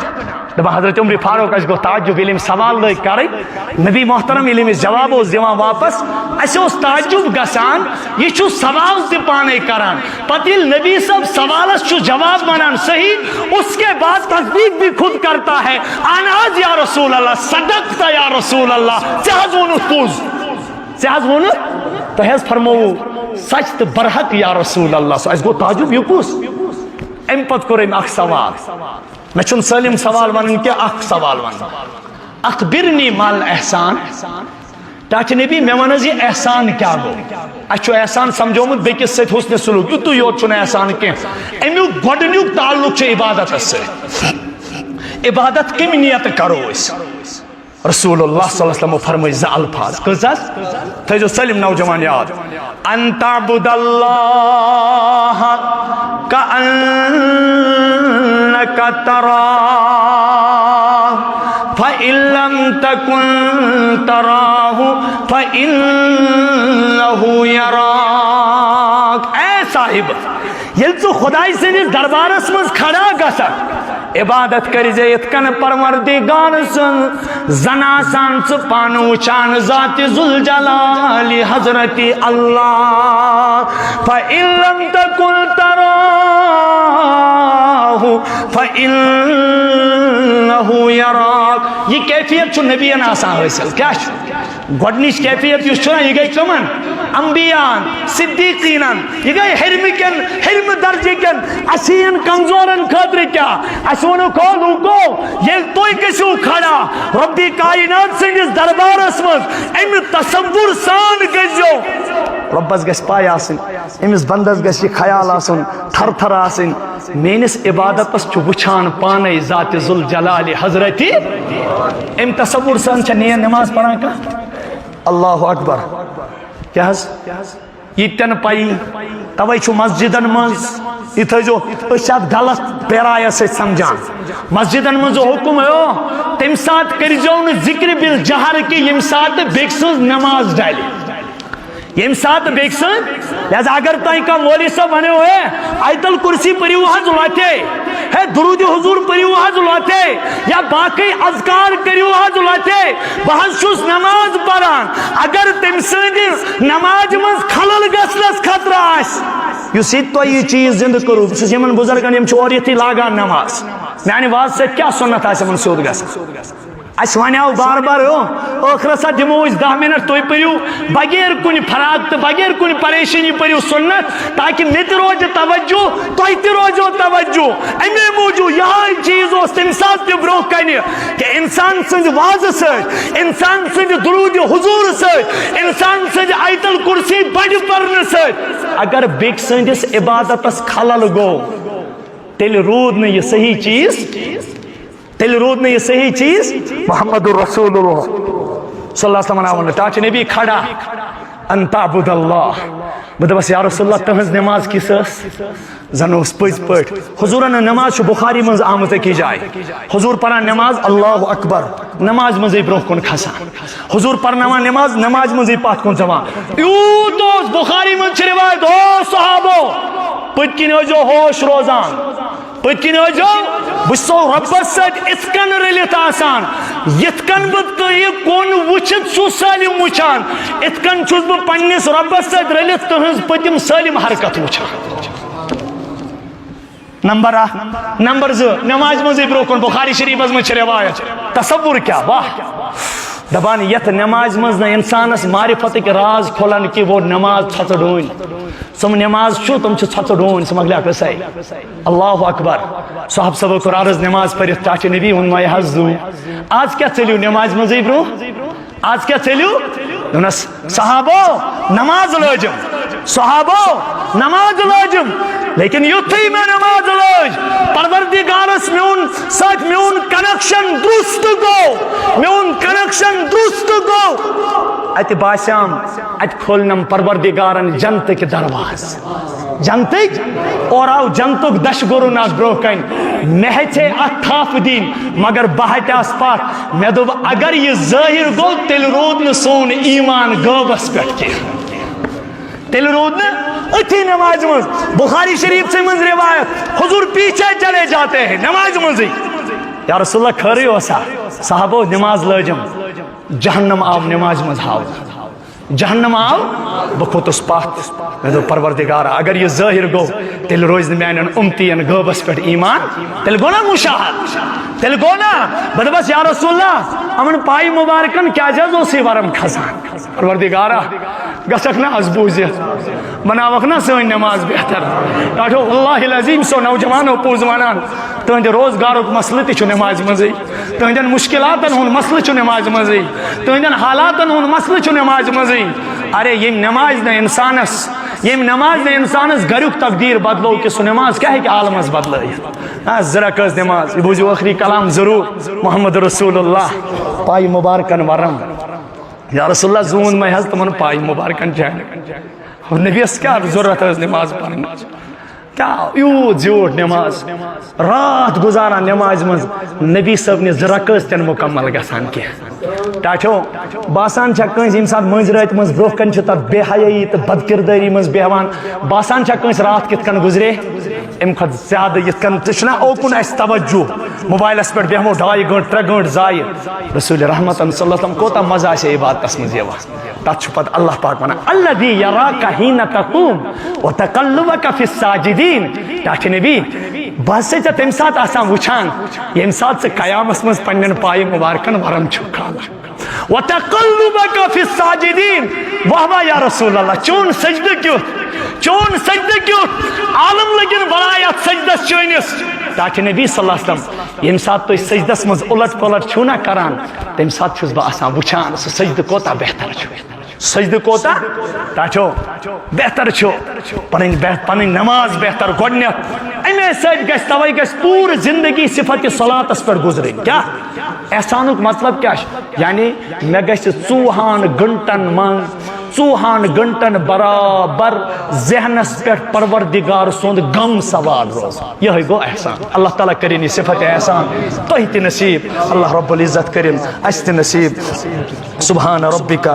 دبا حضرت عمر فاروق اس گو تعجب علم سوال لے کرے نبی محترم علم جواب اس دیوان واپس اس اس تعجب گسان یہ چھو سوال سے پانے کران پتیل نبی صاحب سوال چھو جواب منان صحیح اس کے بعد تصدیق بھی خود کرتا ہے آناز یا رسول اللہ صدقتا یا رسول اللہ چہز ونو پوز چہز ونو تو حیث فرمو سچ تو برحق یا رسول اللہ سو اس گو تعجب یہ پوز ام پت کرے میں اخ سوال میں چون سلیم سوال ونن کیا اخ سوال ون اخبرنی مال احسان ٹاچ نبی میں ونز یہ احسان کیا گو اچھو احسان سمجھو مت بیکس سے حسن سلوک یو تو یوت چون احسان کے امیو گوڑنیوک تعلق چھے عبادت سے عبادت کم نیت کرو اس رسول اللہ صلی اللہ علیہ وسلم فرمائی ز الفاظ کزاز تھے جو سلیم نوجوان یاد ان تعبد اللہ کأنک تراہ فإن لم تكن تراه فإنه يراك اے صاحب یل تو خدای سے دربارس مز کھڑا گسا عبادت کری جے اتکن پروردگار سن زنا سان پانو چان ذات ذوالجلال حضرت اللہ فإن لم تكن تراه فإنه يراك یہ کیفیت چھو نبیان آسان حاصل کیا چھو گوڑنیش کیفیت یہ چھو یہ گئی کمن انبیان صدیقینن یہ گئی حرم درجے کن اسین کمزورن خطر کیا اسونو کھولو کو یہ توی کسو کھڑا ربی کائنات سنگس دربار اسمت ام تصور سان گزو ربس گس پایا آسن امس بندس گس یہ خیال آسن تھر تھر آسن مینس عبادت پس چھو وچھان پانے ذات ذوالجلال حضرتی ام تصور سان چھنی نماز پڑھا کا اللہ اکبر کیا حض یہ تن پائی توئی چھو مسجدن منز یہ تھا جو اشاد غلط پیرایا سے سمجھان مسجدن منز حکم ہے تم ساتھ کری جاؤن ذکر بالجہر کی یم ساتھ بیکسوز نماز ڈالی یم ساتھ بیکسن لہذا اگر تائیں کا مولی صاحب بنے ہوئے آیت الکرسی پری وہاں ظلاتے ہے درود حضور پری وہاں ظلاتے یا باقی اذکار کری وہاں ظلاتے بہت شوز نماز پڑھان اگر تم سنگی نماز منز خلل گسلس خطرہ آس یو سید تو یہ چیز زند کرو بسیس یمن بزرگان یم چوری تھی لاغان نماز یعنی واضح سے کیا سنت آئے منصود گس اس ونیاو بار بار ہو آخر سا دموز 10 منٹ توی پریو بغیر کنی فراغ تو بغیر کنی پریشانی پریو سنت تاکہ مت روز توجہ توی تی روزو توجہ امی موجو یہاں چیز ہو تمسات تی برو کنی کہ انسان سنج واض سے انسان سنج درود حضور سے انسان سنج آیت الکرسی بڑی پرن سے اگر بیک سنجس عبادت اس خلل گو تیل رود نے یہ صحیح چیز تیل رود نے یہ صحیح چیز محمد الرسول اللہ صلی اللہ علیہ وسلم ٹاچ نبی کھڑا ان تعبد اللہ بدبس یا رسول اللہ تہنز نماز کی سس زنوس پج پٹ حضوران نماز شو بخاری منز آمد کی جائے حضور پڑھا نماز اللہ اکبر نماز منزی بروح کن کھسا حضور پڑھا نماز منزی پات کن زمان یو دوست بخاری منز روایت ہو صحابو پتکی نو جو ہوش روزان پتکن ہو جو بسو ربس سٹ اتکن رلیت آسان یتکن بد یہ کون وچت سو سالم وچان اتکن چھوز بہ پنیس ربس سٹ رلیت تہنز پتم سالم حرکت وچان نمبر 2 نماز مزی بروکن بخاری شریف از مجھ روایت تصور کیا واہ دبان یت نماز مز نہ انسانس معرفت کے راز کھولن کی وہ نماز چھچڑون سم نماز چھو تم چھچڑون سم اگلا کسائی اللہ اکبر صاحب سب کو عرض نماز پڑھ چاچے نبی ان میں حضو آج کیا چلیو نماز مزی برو آج کیا چلیو صحابو نماز لوجم صحابو نماز لوجم لیکن یوتھی میں نماز لوج پروردگارس میون ساتھ میون کنیکشن درست گو میون کنیکشن درست گو ات باسیام ات کھولنم پروردگارن جنت کے دروازے جنتک اور آو جنتک دش گرو ناک بروکن محچے اتھاف دین مگر بہت آسپاک میں دو اگر یہ ظاہر گو تل رود نسون ایمان گوبس پیٹ کے تل رود نے اتھی نماز مز بخاری شریف سے منز روایت حضور پیچھے چلے جاتے ہیں نماز مزی یا رسول اللہ خیری اوسا صحابو نماز لجم جہنم آو نماز مز ہاو جہنم آو بہ کھوتس پتھ مے دو پروردگار اگر یہ ظاہر گو تیل روز میانن امتین غیبس پہ ایمان تیل گو نا مشاہد تیل گو نا بہ دپس یا رسول اللہ امن پائی مبارکن کیا جز اوسی ورم کھسان پروردگارا گسک نا از بوزیت بناوک نا سن نماز بہتر ڈاٹو اللہ العظیم سو نوجوانو پوز ونان تہند روزگارک مسئلہ تہ نماز مزے تہندین مشکلاتن ہند مسئلہ نماز مزے تہندین حالاتن ہند مسئلہ نماز مزے ارے یم نماز نے انسانس یم نماز نے انسانس گریک تقدیر بدلو کہ سو نماز کیا ہے کہ عالمس بدلائیت ذرا کس نماز یہ بوزیو آخری کلام ضرور محمد رسول اللہ پائی مبارکن ورم یا رسول اللہ زون میں حضرت من پائی مبارکن جائے نبی اس کیا ضرورت ہے نماز پڑھنا کیا یوت زیوٹ نماز رات گزارا نماز مز نبی صاحب نے زرکس تن مکمل گسان کی ٹاٹھو باسان چھا کنس یم سات منز رات مز برو کن چھ تب بے حیائی تو بد کرداری مز بیہوان باسان چھا کنس رات کت کن گزرے ام خد زیادہ یت کن تشنا اوکن اس توجہ موبائلس پر بیہمو 2.5 گھنٹہ 3 گھنٹہ ضائع رسول رحمت صلی اللہ علیہ وسلم کوتا مزہ سے عبادت مز یوان تات چھ پت اللہ پاک ونا الذی یراک حین تقوم وتقلبک فی الساجدین تاکہ نبی بس سے تم سات آسان وچھان یم سات سے قیامت مز پنن پائی مبارکن ورم چھکالا وتقلبک فی الساجدین واہ یا رسول اللہ چون سجدہ کیوت عالم لگن برایت سجدس چونس تاکہ نبی صلی اللہ علیہ وسلم یم سات تو سجدس مز الٹ پلٹ چھونا کران تم سات چھس با آسان وچھان سو سجدہ کوتا بہتر چھو سجدہ کوتا تاچو بہتر چھو پنن نماز بہتر گۄڈنیتھ امی سۭتۍ گژھِ توے گژھِ پوٗرٕ زندگی صفت صلاتس پٮ۪ٹھ گزرٕنۍ کیا احسانُک مطلب کیا یعنی مے گژھِ 2 گھنٹن منٛز 2 گھنٹن برابر ذہنس پٮ۪ٹھ پروردگار سُنٛد غم سوار روز یہے گو احسان اللہ تعالیٰ کرن یہ صفت احسان تۄہہِ تہِ نصیب اللہ رب العزت کرن اَسہِ تہِ نصیب سبحان ربک